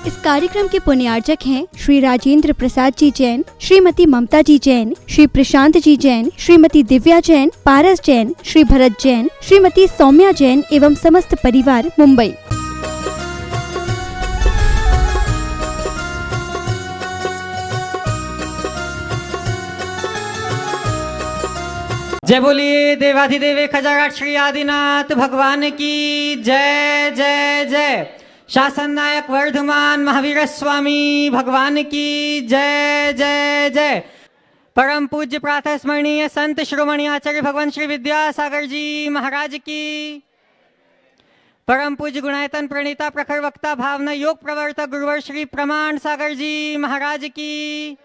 इस कार्यक्रम के पुण्यार्चक हैं श्री राजेंद्र प्रसाद जी जैन, श्रीमती ममता जी जैन, श्री प्रशांत जी जैन, श्रीमती दिव्या जैन, पारस जैन, श्री भरत जैन, श्रीमती सौम्या जैन एवं समस्त परिवार, मुंबई। जय बोलिए देवाधिदेव खजागाट श्री आदिनाथ भगवान की जय जय जय। शासन नायक वर्धमान महावीर स्वामी भगवान की जय जय जय। परम पूज्य प्रातः स्मरणीय संत शिरोमणि आचार्य भगवान श्री विद्यासागर जी महाराज की। परम पूज्य गुणायतन प्रणीता प्रखर वक्ता भावना योग प्रवर्तक गुरुवर श्री प्रमाण सागर जी महाराज की।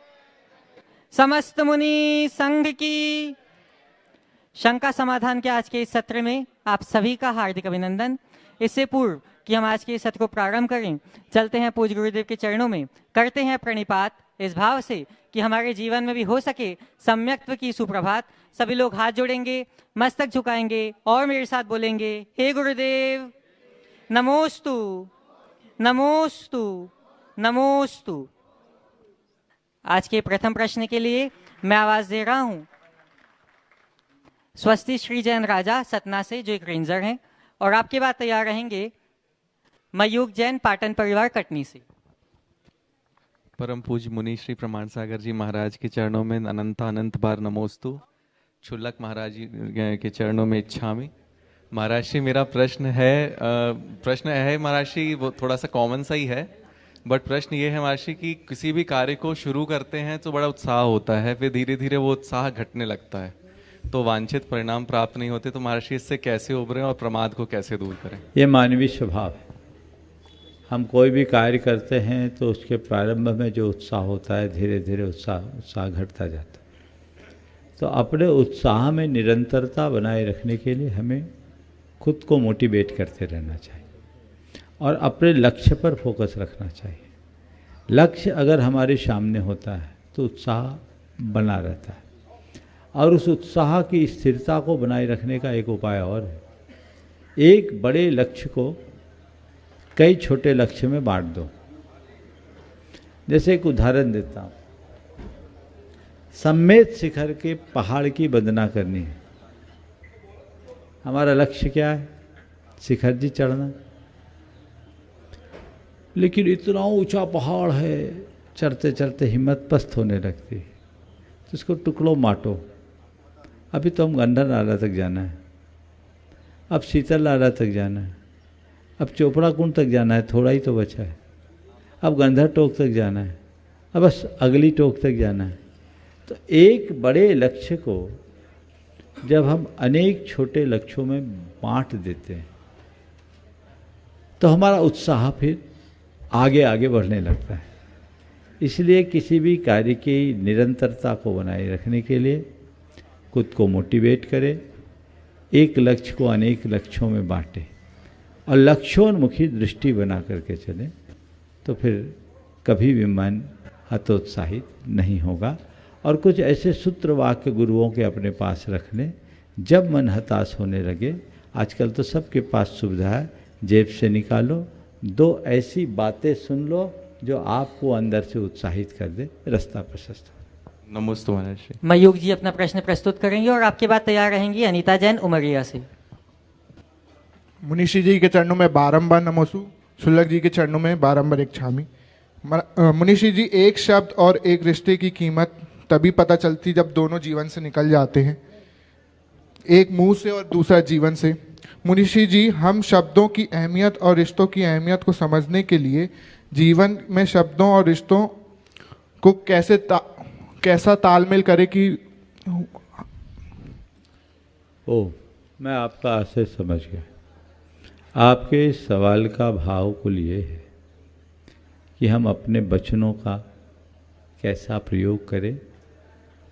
समस्त मुनि संघ की। शंका समाधान के आज के इस सत्र में आप सभी का हार्दिक अभिनंदन। इससे पूर्व कि हम आज के इस सत्र को प्रारंभ करें, चलते हैं पूज्य गुरुदेव के चरणों में, करते हैं प्रणिपात इस भाव से कि हमारे जीवन में भी हो सके सम्यक्त्व की सुप्रभात। सभी लोग हाथ जोड़ेंगे, मस्तक झुकाएंगे और मेरे साथ बोलेंगे, हे गुरुदेव नमोस्तु नमोस्तु नमोस्तु। आज के प्रथम प्रश्न के लिए मैं आवाज दे रहा हूं स्वस्ति श्री जैन राजा सतना से, जो एक रेंजर हैं, और आपके बाद तैयार रहेंगे मयूख जैन पाटन परिवार कटनी से। परम पूज्य मुनि श्री प्रमाण सागर जी महाराज के चरणों में अनंत अनंत बार नमोस्तु। क्षुल्लक महाराज जी के चरणों में इच्छामि। महाराज श्री मेरा प्रश्न है महाराज श्री, वो थोड़ा सा कॉमन सा ही है, बट प्रश्न ये है महाराज श्री कि किसी भी कार्य को शुरू करते हैं तो बड़ा उत्साह होता है, फिर धीरे धीरे वो उत्साह घटने लगता है, तो वांछित परिणाम प्राप्त नहीं होते, तो महाराज श्री इससे कैसे उभरें और प्रमाद को कैसे दूर करें? ये मानवीय स्वभाव है। हम कोई भी कार्य करते हैं तो उसके प्रारंभ में जो उत्साह होता है, धीरे धीरे उत्साह घटता जाता है। तो अपने उत्साह में निरंतरता बनाए रखने के लिए हमें खुद को मोटिवेट करते रहना चाहिए और अपने लक्ष्य पर फोकस रखना चाहिए। लक्ष्य अगर हमारे सामने होता है तो उत्साह बना रहता है, और उस उत्साह की स्थिरता को बनाए रखने का एक उपाय और है। एक बड़े लक्ष्य को कई छोटे लक्ष्य में बांट दो। जैसे एक उदाहरण देता हूँ, सम्मेद शिखर के पहाड़ की वंदना करनी है। हमारा लक्ष्य क्या है? शिखर जी चढ़ना। लेकिन इतना ऊंचा पहाड़ है, चढ़ते चढ़ते हिम्मत पस्त होने लगती है, तो इसको टुकड़ों बांटो। अभी तो हम गंडर नाला तक जाना है, अब शीतल नाला तक जाना है, अब चोपड़ा कुंड तक जाना है, थोड़ा ही तो बचा है, अब गंधर टोक तक जाना है, अब बस अगली टोक तक जाना है। तो एक बड़े लक्ष्य को जब हम अनेक छोटे लक्ष्यों में बांट देते हैं तो हमारा उत्साह फिर आगे आगे बढ़ने लगता है। इसलिए किसी भी कार्य की निरंतरता को बनाए रखने के लिए खुद को मोटिवेट करें, एक लक्ष्य को अनेक लक्ष्यों में बांटें और लक्ष्योन्मुखी दृष्टि बना करके चलें, तो फिर कभी भी मन हतोत्साहित नहीं होगा। और कुछ ऐसे सूत्र वाक्य गुरुओं के अपने पास रख लें, जब मन हताश होने लगे, आजकल तो सबके पास सुविधा है, जेब से निकालो, दो ऐसी बातें सुन लो जो आपको अंदर से उत्साहित कर दे, रास्ता प्रशस्त हो। नमोस्तु महाराज श्री। मयूख जी अपना प्रश्न प्रस्तुत करेंगे और आपके बाद तैयार रहेंगी अनीता जैन उमरिया से। मुनिषी जी के चरणों में बारंबार नमोस्तु, क्षुल्लक जी के चरणों में बारंबार इच्छामि। मुनिषी जी, एक शब्द और एक रिश्ते की कीमत तभी पता चलती जब दोनों जीवन से निकल जाते हैं, एक मुंह से और दूसरा जीवन से। मुनिषी जी, हम शब्दों की अहमियत और रिश्तों की अहमियत को समझने के लिए जीवन में शब्दों और रिश्तों को कैसा तालमेल करे कि मैं आपका आशय समझ गया। आपके सवाल का भाव कुल ये है कि हम अपने वचनों का कैसा प्रयोग करें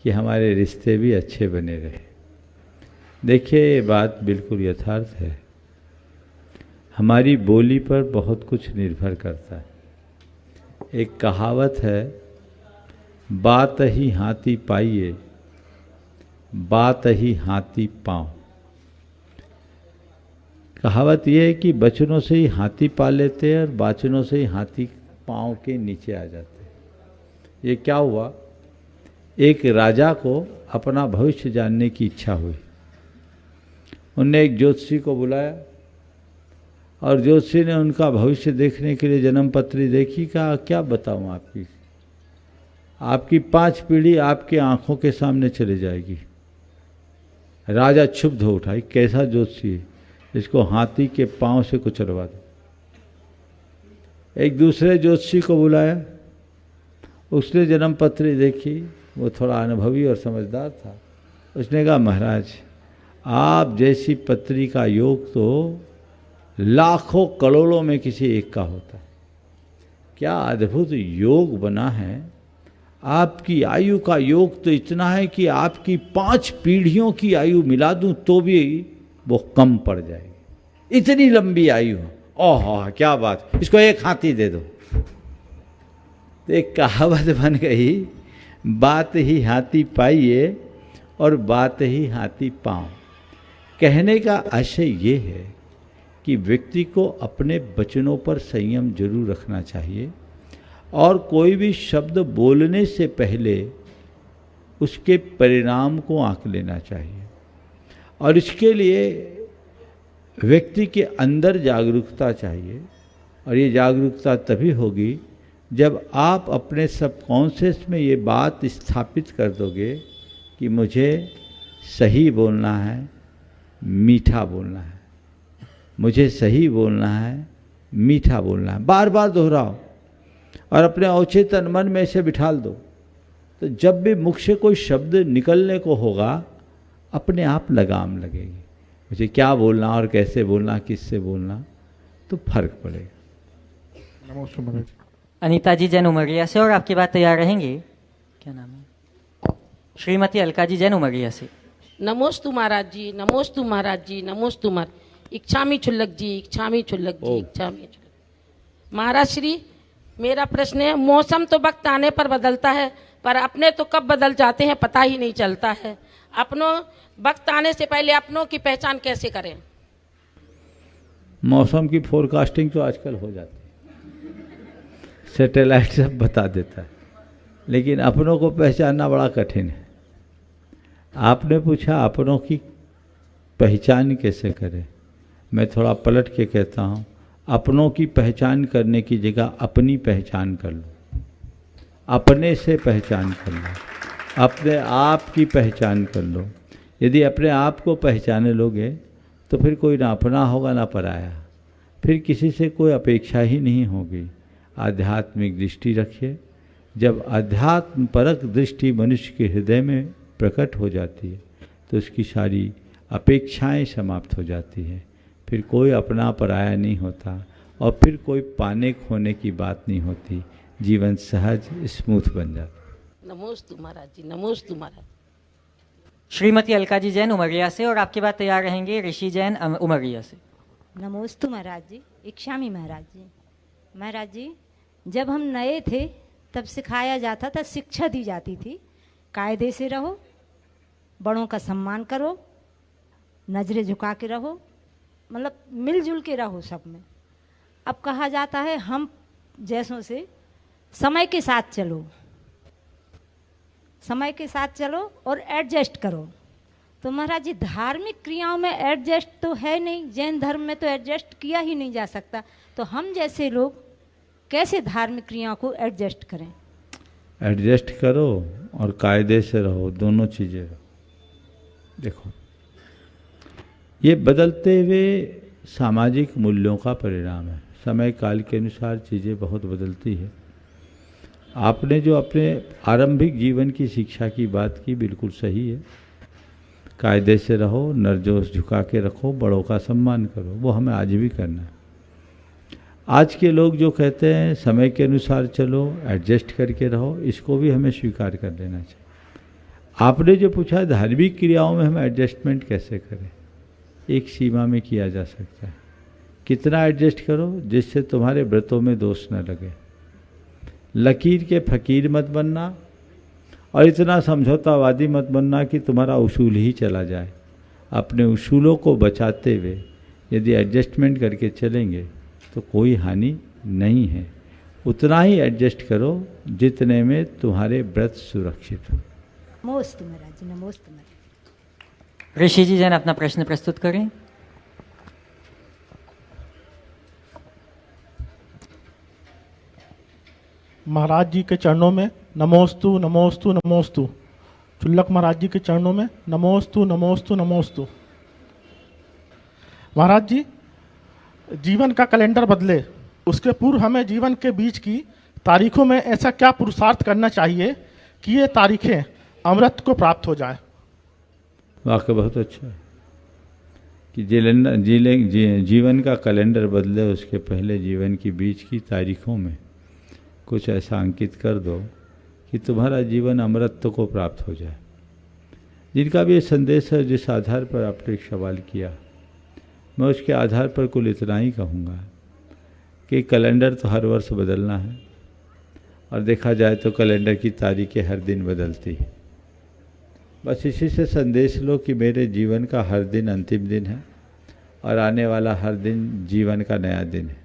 कि हमारे रिश्ते भी अच्छे बने रहे। देखिए, ये बात बिल्कुल यथार्थ है। हमारी बोली पर बहुत कुछ निर्भर करता है। एक कहावत है, बात ही हाथी पाइए, बात ही हाथी पाँव। कहावत यह है कि वचनों से ही हाथी पा लेते हैं और वाचनों से ही हाथी पाँव के नीचे आ जाते। ये क्या हुआ, एक राजा को अपना भविष्य जानने की इच्छा हुई। उनने एक ज्योतिषी को बुलाया और ज्योतिषी ने उनका भविष्य देखने के लिए जन्म पत्री देखी। कहा क्या बताऊं, आपकी 5 पीढ़ी आपके आंखों के सामने चली जाएगी। राजा क्षुब्ध हो उठा, कैसा ज्योतिषी है, इसको हाथी के पांव से कुचलवा दो। एक दूसरे ज्योतिषी को बुलाया, उसने जन्म पत्री देखी, वो थोड़ा अनुभवी और समझदार था। उसने कहा महाराज, आप जैसी पत्री का योग तो लाखों करोड़ों में किसी एक का होता है। क्या अद्भुत योग बना है, आपकी आयु का योग तो इतना है कि आपकी 5 पीढ़ियों की आयु मिला दूं तो भी वो कम पड़ जाएगी, इतनी लंबी आयु। ओह क्या बात, इसको एक हाथी दे दो। तो एक कहावत बन गई, बात ही हाथी पाइए और बात ही हाथी पाँव। कहने का आशय ये है कि व्यक्ति को अपने वचनों पर संयम जरूर रखना चाहिए और कोई भी शब्द बोलने से पहले उसके परिणाम को आंक लेना चाहिए। और इसके लिए व्यक्ति के अंदर जागरूकता चाहिए, और ये जागरूकता तभी होगी जब आप अपने सबकॉन्शियस में ये बात स्थापित कर दोगे कि मुझे सही बोलना है, मीठा बोलना है, मुझे सही बोलना है, मीठा बोलना है। बार बार दोहराओ और अपने अवचेतन मन में इसे बिठाल दो। तो जब भी मुख से कोई शब्द निकलने को होगा, अपने आप लगाम लगेगी, मुझे क्या बोलना और कैसे बोलना, किससे बोलना, तो फर्क पड़ेगा। नमस्ते महाराज। अनीता जी जैन उमरिया से, और आपकी बात तैयार रहेंगे। क्या नाम है? श्रीमती अलका जी जैन उमरिया से। नमोस्तु महाराज जी, नमोस्तु महाराज जी, नमोस्तु महाराज। इच्छामी छुल्लक जी, इच्छामी छुल्लक जी, इच्छामी छुल्लक। महाराज श्री, मेरा प्रश्न है, मौसम तो वक्त आने पर बदलता है, पर अपने तो कब बदल जाते हैं पता ही नहीं चलता है। अपनों वक्त आने से पहले अपनों की पहचान कैसे करें? मौसम की फोरकास्टिंग तो आजकल हो जाती है, सैटेलाइट सब बता देता है, लेकिन अपनों को पहचानना बड़ा कठिन है। आपने पूछा अपनों की पहचान कैसे करें, मैं थोड़ा पलट के कहता हूँ, अपनों की पहचान करने की जगह अपनी पहचान कर लो, अपने से पहचान कर लो, अपने आप की पहचान कर लो। यदि अपने आप को पहचाने लोगे तो फिर कोई ना अपना होगा ना पराया, फिर किसी से कोई अपेक्षा ही नहीं होगी। आध्यात्मिक दृष्टि रखिए। जब अध्यात्म परक दृष्टि मनुष्य के हृदय में प्रकट हो जाती है तो उसकी सारी अपेक्षाएं समाप्त हो जाती हैं। फिर कोई अपना पराया नहीं होता और फिर कोई पाने खोने की बात नहीं होती। जीवन सहज स्मूथ बन जाता। नमोस्तु महाराज जी, नमोस्तु महाराज। श्रीमती अलका जी जैन उमरिया से, और आपकी बात तैयार रहेंगे ऋषि जैन उमरिया से। नमोस्तु महाराज जी, इच्छामी महाराज जी। महाराज जी, जब हम नए थे तब सिखाया जाता था, शिक्षा दी जाती थी, कायदे से रहो, बड़ों का सम्मान करो, नजरें झुका के रहो, मतलब मिलजुल के रहो सब में। अब कहा जाता है हम जैसों से समय के साथ चलो, समय के साथ चलो और एडजस्ट करो। तो महाराज जी, धार्मिक क्रियाओं में एडजस्ट तो है नहीं, जैन धर्म में तो एडजस्ट किया ही नहीं जा सकता। तो हम जैसे लोग कैसे धार्मिक क्रियाओं को एडजस्ट करें? एडजस्ट करो और कायदे से रहो, दोनों चीज़ें रहो। देखो, ये बदलते हुए सामाजिक मूल्यों का परिणाम है। समय काल के अनुसार चीज़ें बहुत बदलती है। आपने जो अपने आरंभिक जीवन की शिक्षा की बात की, बिल्कुल सही है। कायदे से रहो, नरजोश झुका के रखो, बड़ों का सम्मान करो, वो हमें आज भी करना है। आज के लोग जो कहते हैं समय के अनुसार चलो, एडजस्ट करके रहो, इसको भी हमें स्वीकार कर लेना चाहिए। आपने जो पूछा धार्मिक क्रियाओं में हम एडजस्टमेंट कैसे करें, एक सीमा में किया जा सकता है। कितना एडजस्ट करो जिससे तुम्हारे व्रतों में दोष न लगे। लकीर के फकीर मत बनना और इतना समझौतावादी मत बनना कि तुम्हारा उसूल ही चला जाए। अपने उसूलों को बचाते हुए यदि एडजस्टमेंट करके चलेंगे तो कोई हानि नहीं है। उतना ही एडजस्ट करो जितने में तुम्हारे व्रत सुरक्षित हो। नमोस्तु महाराज जी, नमोस्तु महाराज। ऋषि जी जैन अपना प्रश्न प्रस्तुत करें। महाराज जी के चरणों में नमोस्तु नमोस्तु नमोस्तु। चुल्लक महाराज जी के चरणों में नमोस्तु नमोस्तु नमोस्तु। महाराज जी, जीवन का कैलेंडर बदले उसके पूर्व हमें जीवन के बीच की तारीखों में ऐसा क्या पुरुषार्थ करना चाहिए कि ये तारीखें अमृत को प्राप्त हो जाए। वाकई बहुत अच्छा है कि जीवन का कैलेंडर बदले उसके पहले जीवन की बीच की तारीखों में कुछ ऐसा अंकित कर दो कि तुम्हारा जीवन अमृत को प्राप्त हो जाए। जिनका भी ये संदेश है, जिस आधार पर आपने एक सवाल किया, मैं उसके आधार पर कुल इतना ही कहूँगा कि कैलेंडर तो हर वर्ष बदलना है, और देखा जाए तो कैलेंडर की तारीखें हर दिन बदलती है। बस इसी से संदेश लो कि मेरे जीवन का हर दिन अंतिम दिन है और आने वाला हर दिन जीवन का नया दिन है।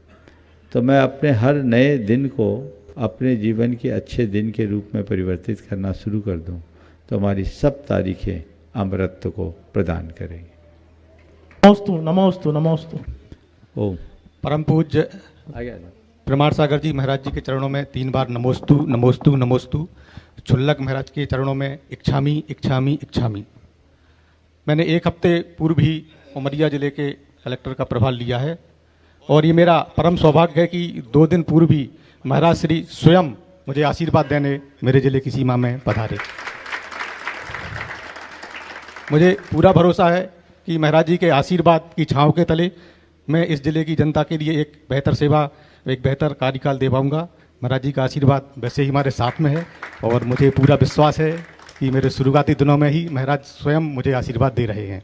तो मैं अपने हर नए दिन को अपने जीवन के अच्छे दिन के रूप में परिवर्तित करना शुरू कर दूं, तो हमारी सब तारीखें अमृत को प्रदान करेंगी। नमोस्तु नमोस्तु नमोस्तु। ओम। परम पूज्य प्रमाण सागर जी महाराज जी के चरणों में 3 बार नमोस्तु नमोस्तु नमोस्तु। छुल्लक महाराज के चरणों में इच्छामी इच्छामी इच्छामी। मैंने 1 हफ्ते पूर्व ही उमरिया जिले के कलेक्टर का प्रभार लिया है, और ये मेरा परम सौभाग्य है कि 2 दिन पूर्व ही महाराज श्री स्वयं मुझे आशीर्वाद देने मेरे जिले की सीमा में पधारे। मुझे पूरा भरोसा है कि महाराज जी के आशीर्वाद की छांव के तले मैं इस जिले की जनता के लिए एक बेहतर सेवा, एक बेहतर कार्यकाल दे पाऊँगा। महाराज जी का आशीर्वाद वैसे ही हमारे साथ में है, और मुझे पूरा विश्वास है कि मेरे शुरुआती दिनों में ही महाराज स्वयं मुझे आशीर्वाद दे रहे हैं।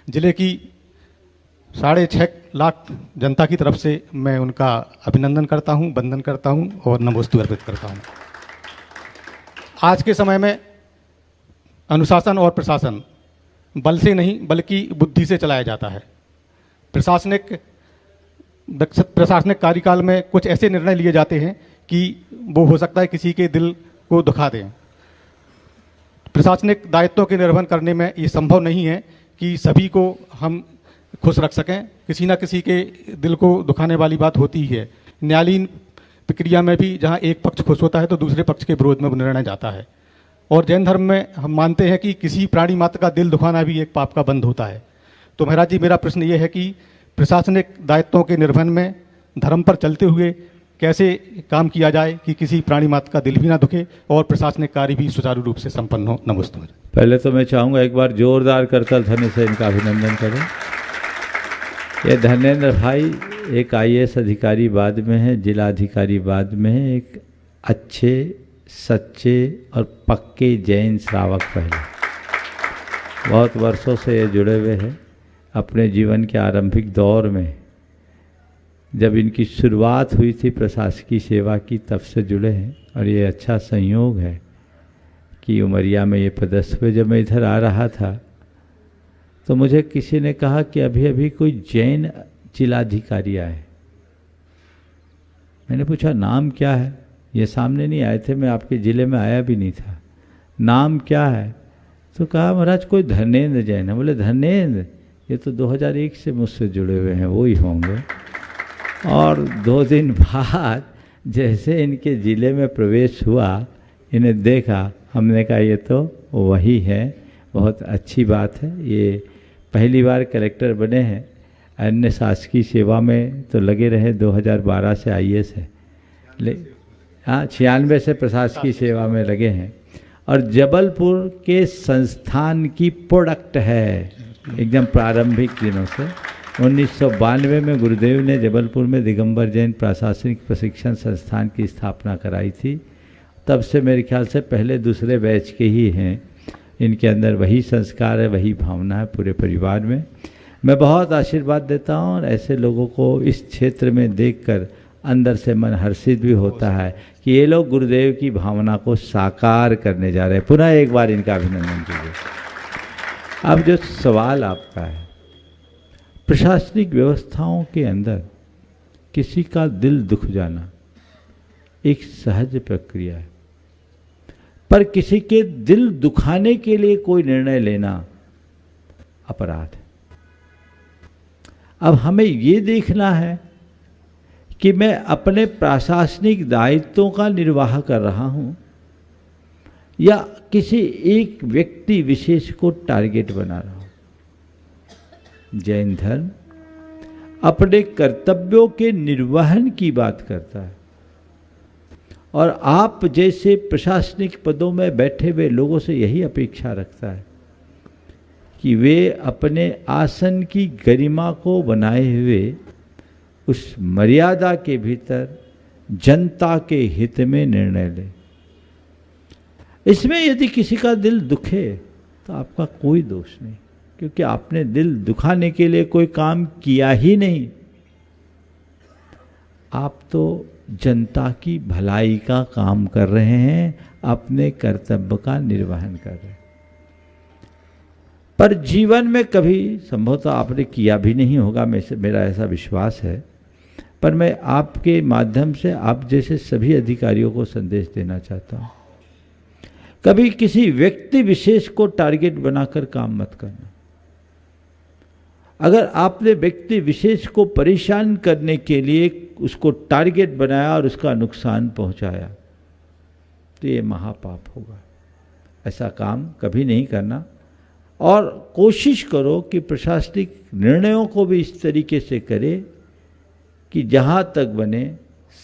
जिले की 6.5 लाख जनता की तरफ से मैं उनका अभिनंदन करता हूं, वंदन करता हूं और नमोस्तु अर्पित करता हूं। आज के समय में अनुशासन और प्रशासन बल से नहीं बल्कि बुद्धि से चलाया जाता है। प्रशासनिक कार्यकाल में कुछ ऐसे निर्णय लिए जाते हैं कि वो हो सकता है किसी के दिल को दुखा दें। प्रशासनिक दायित्वों के निर्वहन करने में ये संभव नहीं है कि सभी को हम खुश रख सकें। किसी न किसी के दिल को दुखाने वाली बात होती ही है। न्यायालयीन प्रक्रिया में भी जहाँ एक पक्ष खुश होता है तो दूसरे पक्ष के विरोध में निर्णय जाता है। और जैन धर्म में हम मानते हैं कि किसी प्राणी मात्र का दिल दुखाना भी एक पाप का बंध होता है। तो महाराज जी, मेरा प्रश्न ये है कि प्रशासनिक दायित्वों के निर्वहन में धर्म पर चलते हुए कैसे काम किया जाए कि किसी प्राणी मात्र का दिल भी ना दुखे और प्रशासनिक कार्य भी सुचारू रूप से संपन्न हो। नमस्ते। पहले तो मैं चाहूँगा एक बार जोरदार करतल ध्वनि से इनका अभिनंदन करें। ये धर्मेंद्र भाई एक IAS अधिकारी बाद में है, जिला अधिकारी बाद में है, एक अच्छे सच्चे और पक्के जैन श्रावक पहले बहुत वर्षों से ये जुड़े हुए हैं। अपने जीवन के आरंभिक दौर में जब इनकी शुरुआत हुई थी प्रशासकीय सेवा की, तब से जुड़े हैं। और ये अच्छा संयोग है कि उमरिया में ये पदस्थ हुए। जब मैं इधर आ रहा था तो मुझे किसी ने कहा कि अभी अभी कोई जैन जिलाधिकारी आए। मैंने पूछा नाम क्या है? ये सामने नहीं आए थे, मैं आपके ज़िले में आया भी नहीं था। नाम क्या है? तो कहा महाराज कोई धर्मेंद्र जैन है। बोले धर्मेंद्र, ये तो 2001 से मुझसे जुड़े हुए हैं, वो ही होंगे। और 2 दिन बाद जैसे इनके ज़िले में प्रवेश हुआ, इन्हें देखा, हमने कहा ये तो वही है। बहुत अच्छी बात है। ये पहली बार कलेक्टर बने हैं। अन्य शासकीय सेवा में तो लगे रहे, 2012 से IAS है, 96 से प्रशासकीय सेवा में लगे हैं। और जबलपुर के संस्थान की प्रोडक्ट है एकदम प्रारंभिक दिनों से। 1992 में गुरुदेव ने जबलपुर में दिगंबर जैन प्रशासनिक प्रशिक्षण संस्थान की स्थापना कराई थी। तब से मेरे ख्याल से पहले दूसरे बैच के ही हैं। इनके अंदर वही संस्कार है, वही भावना है पूरे परिवार में। मैं बहुत आशीर्वाद देता हूँ और ऐसे लोगों को इस क्षेत्र में देखकर अंदर से मन हर्षित भी होता है कि ये लोग गुरुदेव की भावना को साकार करने जा रहे हैं। पुनः एक बार इनका अभिनंदन कीजिए। अब जो सवाल आपका है, प्रशासनिक व्यवस्थाओं के अंदर किसी का दिल दुख जाना एक सहज प्रक्रिया है, पर किसी के दिल दुखाने के लिए कोई निर्णय लेना अपराध है। अब हमें ये देखना है कि मैं अपने प्रशासनिक दायित्वों का निर्वाह कर रहा हूं या किसी एक व्यक्ति विशेष को टारगेट बना रहा हूं। जैन धर्म अपने कर्तव्यों के निर्वहन की बात करता है और आप जैसे प्रशासनिक पदों में बैठे हुए लोगों से यही अपेक्षा रखता है कि वे अपने आसन की गरिमा को बनाए हुए उस मर्यादा के भीतर जनता के हित में निर्णय लें। इसमें यदि किसी का दिल दुखे तो आपका कोई दोष नहीं, क्योंकि आपने दिल दुखाने के लिए कोई काम किया ही नहीं। आप तो जनता की भलाई का काम कर रहे हैं, अपने कर्तव्य का निर्वहन कर रहे हैं। पर जीवन में कभी संभवतः आपने किया भी नहीं होगा, मेरा ऐसा विश्वास है, पर मैं आपके माध्यम से आप जैसे सभी अधिकारियों को संदेश देना चाहता हूं, कभी किसी व्यक्ति विशेष को टारगेट बनाकर काम मत करना। अगर आपने व्यक्ति विशेष को परेशान करने के लिए उसको टारगेट बनाया और उसका नुकसान पहुंचाया तो ये महापाप होगा। ऐसा काम कभी नहीं करना और कोशिश करो कि प्रशासनिक निर्णयों को भी इस तरीके से करे कि जहां तक बने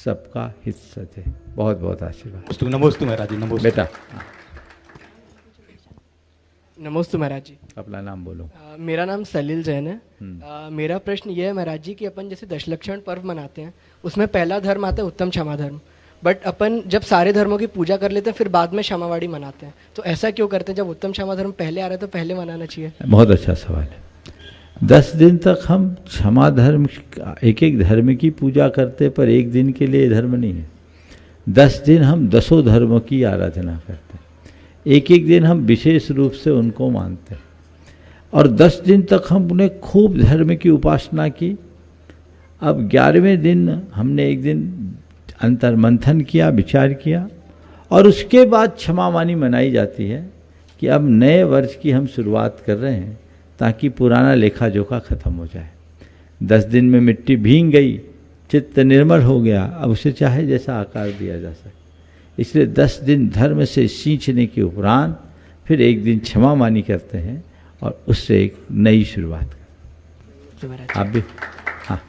सबका हित सधे। बहुत बहुत आशीर्वाद। नमोस्तु महाराज जी। नमोस्तु बेटा। नमोस्तु महाराज जी। अपना नाम बोलो। मेरा नाम सलील जैन है। मेरा प्रश्न ये है महाराज जी कि अपन जैसे दशलक्षण पर्व मनाते हैं उसमें पहला धर्म आता है उत्तम क्षमा धर्म, बट अपन जब सारे धर्मों की पूजा कर लेते हैं फिर बाद में क्षमावाड़ी मनाते हैं, तो ऐसा क्यों करते हैं? जब उत्तम क्षमा धर्म पहले आ रहा है तो पहले मनाना चाहिए। बहुत अच्छा सवाल है। 10 दिन तक हम क्षमा धर्म एक एक धर्म की पूजा करते, पर एक दिन के लिए धर्म नहीं है। 10 दिन हम 10 धर्मों की आराधना करते हैं, एक एक दिन हम विशेष रूप से उनको मानते हैं और 10 दिन तक हमने खूब धर्म की उपासना की। अब 11वें दिन हमने एक दिन अंतर्मंथन किया, विचार किया और उसके बाद क्षमावानी मनाई जाती है कि अब नए वर्ष की हम शुरुआत कर रहे हैं ताकि पुराना लेखा जोखा खत्म हो जाए। 10 दिन में मिट्टी भीग गई, चित्त निर्मल हो गया, अब उसे चाहे जैसा आकार दिया जा सके। इसलिए 10 दिन धर्म से सींचने के उपरांत फिर एक दिन क्षमावानी करते हैं और उससे एक नई शुरुआत करते हैं। आप भी। हाँ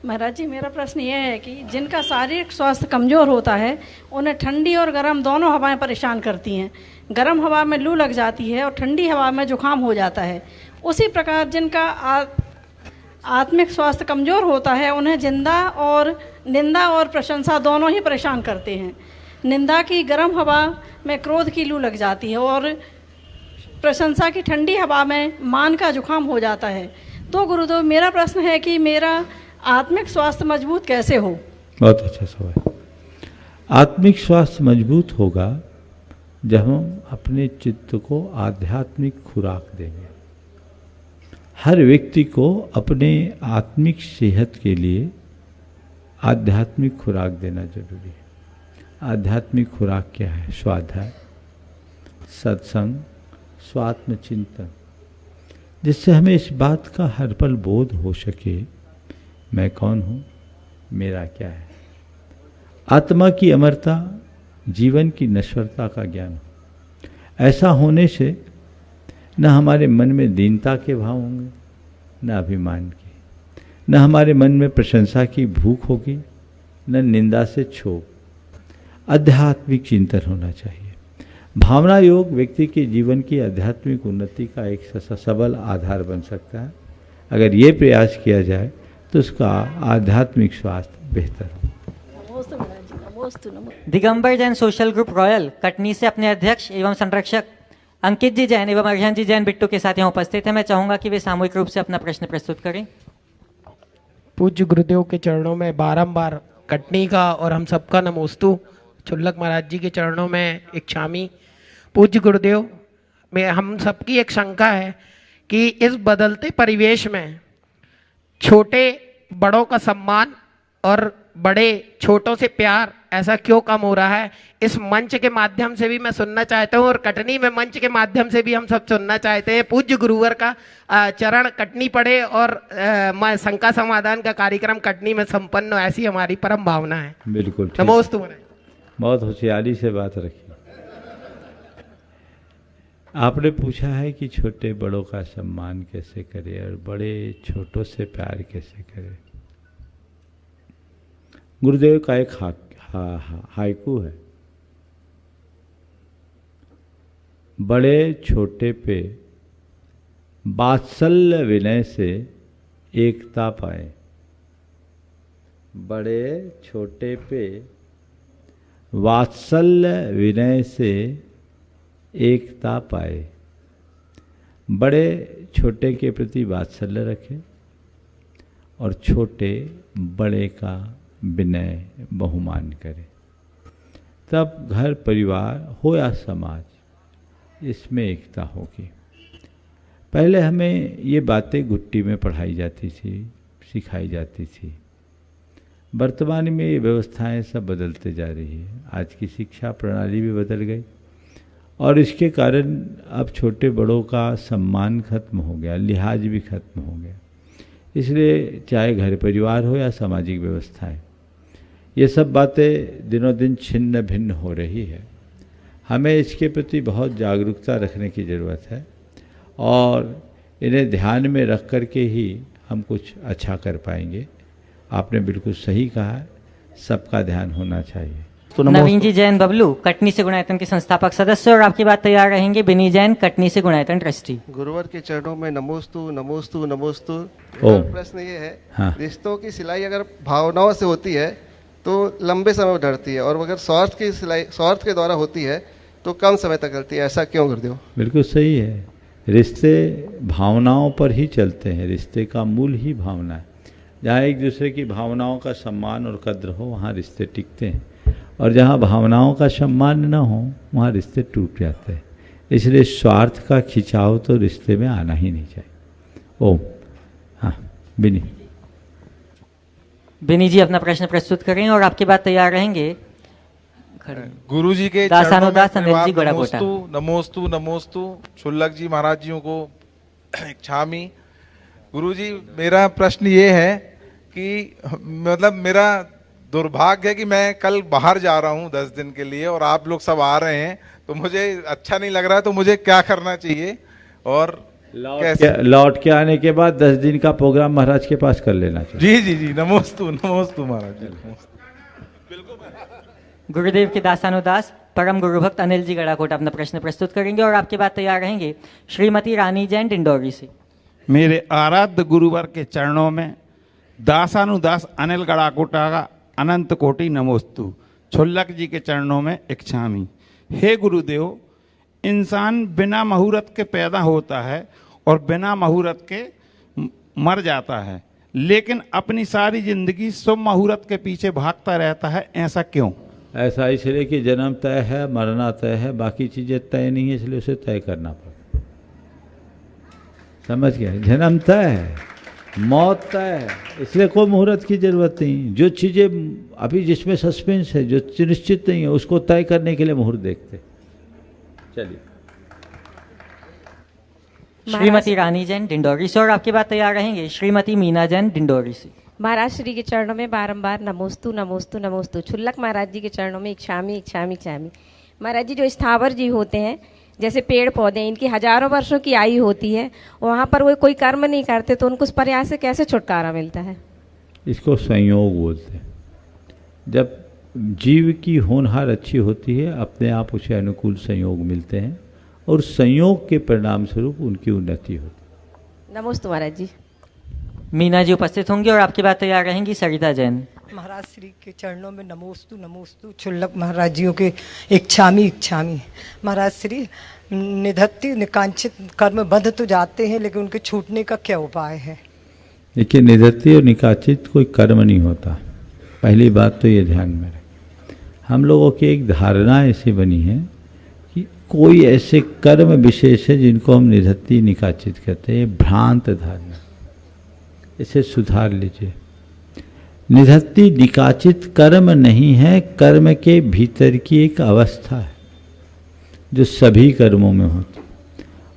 महाराज जी, मेरा प्रश्न ये है कि जिनका शारीरिक स्वास्थ्य कमज़ोर होता है उन्हें ठंडी और गर्म दोनों हवाएं परेशान करती हैं। गर्म हवा में लू लग जाती है और ठंडी हवा में जुकाम हो जाता है। उसी प्रकार जिनका आत्मिक स्वास्थ्य कमज़ोर होता है उन्हें निंदा और प्रशंसा दोनों ही परेशान करते हैं। निंदा की गर्म हवा में क्रोध की लू लग जाती है और प्रशंसा की ठंडी हवा में मान का जुकाम हो जाता है। तो गुरुदेव, मेरा प्रश्न है कि मेरा आत्मिक स्वास्थ्य मजबूत कैसे हो? बहुत अच्छा सवाल। आत्मिक स्वास्थ्य मजबूत होगा जब हम अपने चित्त को आध्यात्मिक खुराक देंगे। हर व्यक्ति को अपने आत्मिक सेहत के लिए आध्यात्मिक खुराक देना जरूरी है। आध्यात्मिक खुराक क्या है? स्वाध्याय, सत्संग, स्वात्म चिंतन, जिससे हमें इस बात का हर पल बोध हो सके मैं कौन हूँ, मेरा क्या है। आत्मा की अमरता, जीवन की नश्वरता का ज्ञान हो। ऐसा होने से न हमारे मन में दीनता के भाव होंगे, न अभिमान के, न हमारे मन में प्रशंसा की भूख होगी, न निंदा से क्षोभ। आध्यात्मिक चिंतन होना चाहिए। भावना योग व्यक्ति के जीवन की आध्यात्मिक उन्नति का एक सबल आधार बन सकता है। अगर ये प्रयास किया जाए तो उसका आध्यात्मिक स्वास्थ्य बेहतर हो। Digambar Jain social group royal Katni से अपने अध्यक्ष एवं संरक्षक अंकित जी जैन एवं अर्घन जी जैन बिट्टू के साथ यहाँ उपस्थित हैं। मैं चाहूंगा कि वे सामूहिक रूप से अपना प्रश्न प्रस्तुत करें। पूज्य गुरुदेव के चरणों में बारंबार कटनी का और हम सबका नमोस्तु। छुल्लक महाराज जी के चरणों में इच्छामी। पूज्य गुरुदेव, में हम सबकी एक शंका है कि इस बदलते परिवेश में छोटे बड़ों का सम्मान और बड़े छोटों से प्यार ऐसा क्यों कम हो रहा है? इस मंच के माध्यम से भी मैं सुनना चाहता हूँ और कटनी में मंच के माध्यम से भी हम सब सुनना चाहते हैं। पूज्य गुरुवर का चरण कटनी पड़े और शंका समाधान का कार्यक्रम कटनी में संपन्न हो, ऐसी हमारी परम भावना है। बिल्कुल ठीक। नमोस्तु महाराज। बहुत होशियारी से बात रखी। आपने पूछा है कि छोटे बड़ों का सम्मान कैसे करें और बड़े छोटों से प्यार कैसे करें। गुरुदेव का एक हाइकू है, बड़े छोटे पे वात्सल्य विनय से एकता पाए। बड़े छोटे पे वात्सल्य विनय से एकता पाए। बड़े छोटे के प्रति वात्सल्य रखें और छोटे बड़े का विनय बहुमान करें, तब घर परिवार हो या समाज इसमें एकता होगी। पहले हमें ये बातें गुट्टी में पढ़ाई जाती थी, सिखाई जाती थी। वर्तमान में ये व्यवस्थाएं सब बदलते जा रही है। आज की शिक्षा प्रणाली भी बदल गई और इसके कारण अब छोटे बड़ों का सम्मान खत्म हो गया, लिहाज भी खत्म हो गया। इसलिए चाहे घर परिवार हो या सामाजिक व्यवस्थाएं, ये सब बातें दिनों दिन छिन्न भिन्न हो रही है। हमें इसके प्रति बहुत जागरूकता रखने की ज़रूरत है और इन्हें ध्यान में रख कर के ही हम कुछ अच्छा कर पाएंगे। आपने बिल्कुल सही कहा है, सबका ध्यान होना चाहिए। तो नवीन जी जैन बबलू कटनी से गुणायतन के संस्थापक सदस्य और आपकी बात तैयार रहेंगे बिनी जैन कटनी से गुणायतन ट्रस्टी। गुरुवर के चरणों में नमोस्तु नमोस्तु नमोस्तु। मेरा प्रश्न ये है, हाँ। रिश्तों की सिलाई अगर भावनाओं से होती है तो लंबे समय ढलती है और अगर स्वार्थ की सिलाई स्वार्थ के द्वारा होती है तो कम समय तक चलती है, ऐसा क्यों गुरुदेव? बिल्कुल सही है। रिश्ते भावनाओं पर ही चलते हैं। रिश्ते का मूल ही भावना है। जहाँ एक दूसरे की भावनाओं का सम्मान और कद्र हो वहाँ रिश्ते टिकते हैं और जहाँ भावनाओं का सम्मान न हो वहाँ रिश्ते टूट जाते हैं। इसलिए स्वार्थ का खिंचाव तो रिश्ते में आना ही नहीं चाहिए। ओम। हाँ बिनी। बिनी जी अपना प्रश्न प्रस्तुत करें और आपके बाद तैयार रहेंगे गुरु जी के दासानुदास अनिल जी गड़ाकोटा। नमोस्तु नमोस्तु शुल्लक जी महाराज जियों को इच्छामी। गुरु जी मेरा प्रश्न ये है कि मतलब मेरा दुर्भाग्य है कि मैं कल बाहर जा रहा हूँ 10 दिन के लिए और आप लोग सब आ रहे हैं तो मुझे अच्छा नहीं लग रहा है, तो मुझे क्या करना चाहिए और लौट के आने के बाद 10 दिन का प्रोग्राम महाराज के पास कर लेना चाहिए। जी जी जी नमोस्तु नमोस्तु महाराज जी। गुरुदेव के दासानुदास परम गुरु भक्त अनिल जी गड़ाकोट अपना प्रश्न प्रस्तुत करेंगे और आपके बाद तैयार रहेंगे श्रीमती रानी जैन डिंडोरी से। मेरे आराध्य गुरुवर के चरणों में दासानुदास अनिल गड़ाकोटा का अनंत कोटि नमोस्तु। छुल्लक जी के चरणों में इच्छामी। हे गुरुदेव, इंसान बिना मुहूर्त के पैदा होता है और बिना मुहूर्त के मर जाता है, लेकिन अपनी सारी जिंदगी शुभ मुहूर्त के पीछे भागता रहता है, ऐसा क्यों? ऐसा इसलिए कि जन्म तय है, मरना तय है, बाकी चीज़ें तय नहीं है, इसलिए उसे तय करना पड़ता। समझ गया? जन्म तय है, मौत तय है, इसलिए कोई मुहूर्त की जरूरत नहीं। जो चीज़ें अभी जिसमें सस्पेंस है, जो निश्चित नहीं है, उसको तय करने के लिए मुहूर्त देखते। चलिए श्रीमती रानी जैन डिंडोरी से और आपके बाद तैयार रहेंगे श्रीमती मीना जैन डिंडोरी से। महाराज श्री के चरणों में बारंबार नमोस्तु नमोस्तु नमोस्तु। छुल्लक महाराज जी के चरणों में इच्छामी इच्छामी इच्छामी। महाराज जी, जो स्थावर जीव होते हैं जैसे पेड़ पौधे, इनकी हजारों वर्षों की आयु होती है, वहाँ पर वो कोई कर्म नहीं करते, तो उनको उस प्रयास से कैसे छुटकारा मिलता है? इसको संयोग बोलते हैं। जब जीव की होनहार अच्छी होती है, अपने आप उसे अनुकूल संयोग मिलते हैं और संयोग के परिणाम स्वरूप उनकी उन्नति होती है। नमोस्तु महाराज जी। मीना जी उपस्थित होंगी और आपकी बात तैयार रहेंगी सरिता जैन। महाराज श्री के चरणों में नमोस्तु नमोस्तु। छुल्लक महाराज जियों के इच्छामी इच्छामी। महाराज श्री, निधत्ति निकांक्षित कर्म बंध तो जाते हैं, लेकिन उनके छूटने का क्या उपाय है? देखिए, निधत्ति और निकांक्षित कोई कर्म नहीं होता। पहली बात तो ये ध्यान में रखें। हम लोगों की एक धारणा ऐसी बनी है कि कोई ऐसे कर्म विशेष है जिनको हम निधत्ती निकाचित कहते हैं। ये भ्रांत धारणा, इसे सुधार लीजिए। निधत्ती निकाचित कर्म नहीं है, कर्म के भीतर की एक अवस्था है जो सभी कर्मों में होती,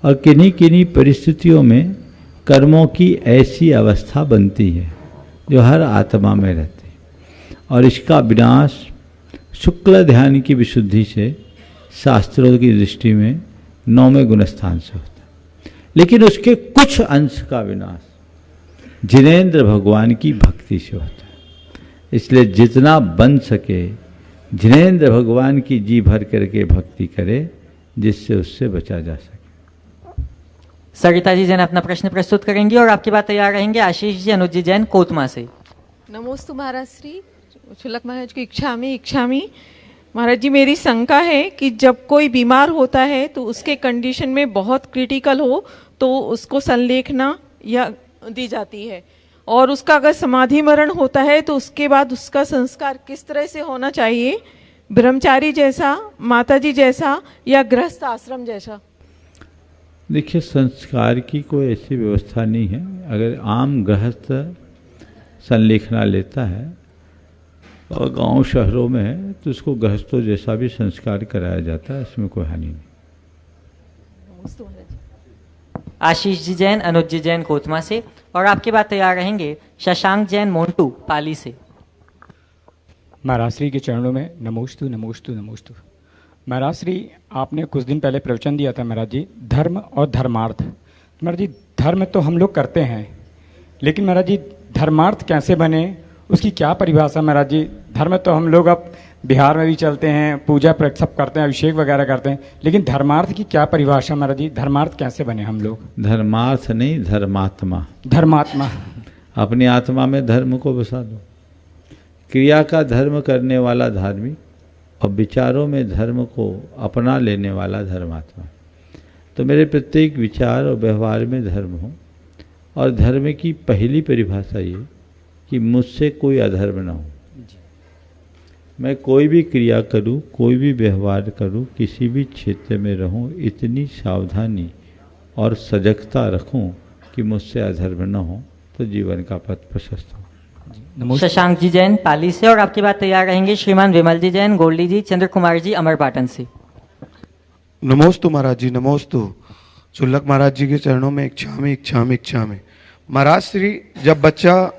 और किन्हीं किन्हीं परिस्थितियों में कर्मों की ऐसी अवस्था बनती है जो हर आत्मा में रहती है, और इसका विनाश शुक्ल ध्यान की विशुद्धि से शास्त्रों की दृष्टि में 9वें गुणस्थान से होता है। लेकिन उसके कुछ अंश का विनाश जिनेंद्र भगवान की भक्ति से होता है। इसलिए जितना बन सके जिनेंद्र भगवान की जी भर करके भक्ति करे, जिससे उससे बचा जा सके। सरिता जी जैन अपना प्रश्न प्रस्तुत करेंगी और आपके बाद तैयार रहेंगे आशीष जी अनुज जी जैन कोतमा से। नमोस्तु महाराज श्री शुल्लक महाराज को इच्छामी महाराज जी, मेरी शंका है कि जब कोई बीमार होता है तो उसके कंडीशन में बहुत क्रिटिकल हो तो उसको संलेखना या दी जाती है, और उसका अगर समाधि मरण होता है तो उसके बाद उसका संस्कार किस तरह से होना चाहिए, ब्रह्मचारी जैसा, माताजी जैसा या गृहस्थ आश्रम जैसा? देखिए, संस्कार की कोई ऐसी व्यवस्था नहीं है। अगर आम गृहस्थ संलेखना लेता है और गांव शहरों में है तो उसको गृहस्थों जैसा भी संस्कार कराया जाता है, इसमें कोई हानि नहीं। आशीष जी जैन अनुज जी जैन कोतमा से, और आपके बाद तैयार रहेंगे शशांक जैन मोन्टू पाली से। महाराज श्री के चरणों में नमोस्तु नमोस्तु नमोस्तु। महाराज श्री, आपने कुछ दिन पहले प्रवचन दिया था महाराज जी, धर्म और धर्मार्थ। महाराज जी, धर्म तो हम लोग करते हैं, लेकिन महाराज जी धर्मार्थ कैसे बने, उसकी क्या परिभाषा महाराज जी? धर्म तो हम लोग अब बिहार में भी चलते हैं, पूजा सब करते हैं, अभिषेक वगैरह करते हैं, लेकिन धर्मार्थ की क्या परिभाषा महाराज जी? धर्मार्थ कैसे बने हम लोग? धर्मार्थ नहीं, धर्मात्मा। धर्मात्मा। अपनी आत्मा में धर्म को बसा दो। क्रिया का धर्म करने वाला धार्मिक, और विचारों में धर्म को अपना लेने वाला धर्मात्मा। तो मेरे प्रत्येक विचार और व्यवहार में धर्म हो, और धर्म की पहली परिभाषा ये कि मुझसे कोई अधर्म ना हो। मैं कोई भी क्रिया करूं, कोई भी व्यवहार करूं, किसी भी क्षेत्र में रहूं, इतनी सावधानी और सजगता रखूं कि मुझसे अधर्म न हो, तो जीवन का पथ प्रशस्त हो। शशांक जी जैन पाली से, और आपके बाद तैयार रहेंगे श्रीमान विमल जी जैन, गोल्डी जी, चंद्र कुमार जी अमरपाटन से। नमोस्तु महाराज जी, नमोस्तु। शुल्लक महाराज जी के चरणों में इच्छामी। महाराज श्री, जब बच्चा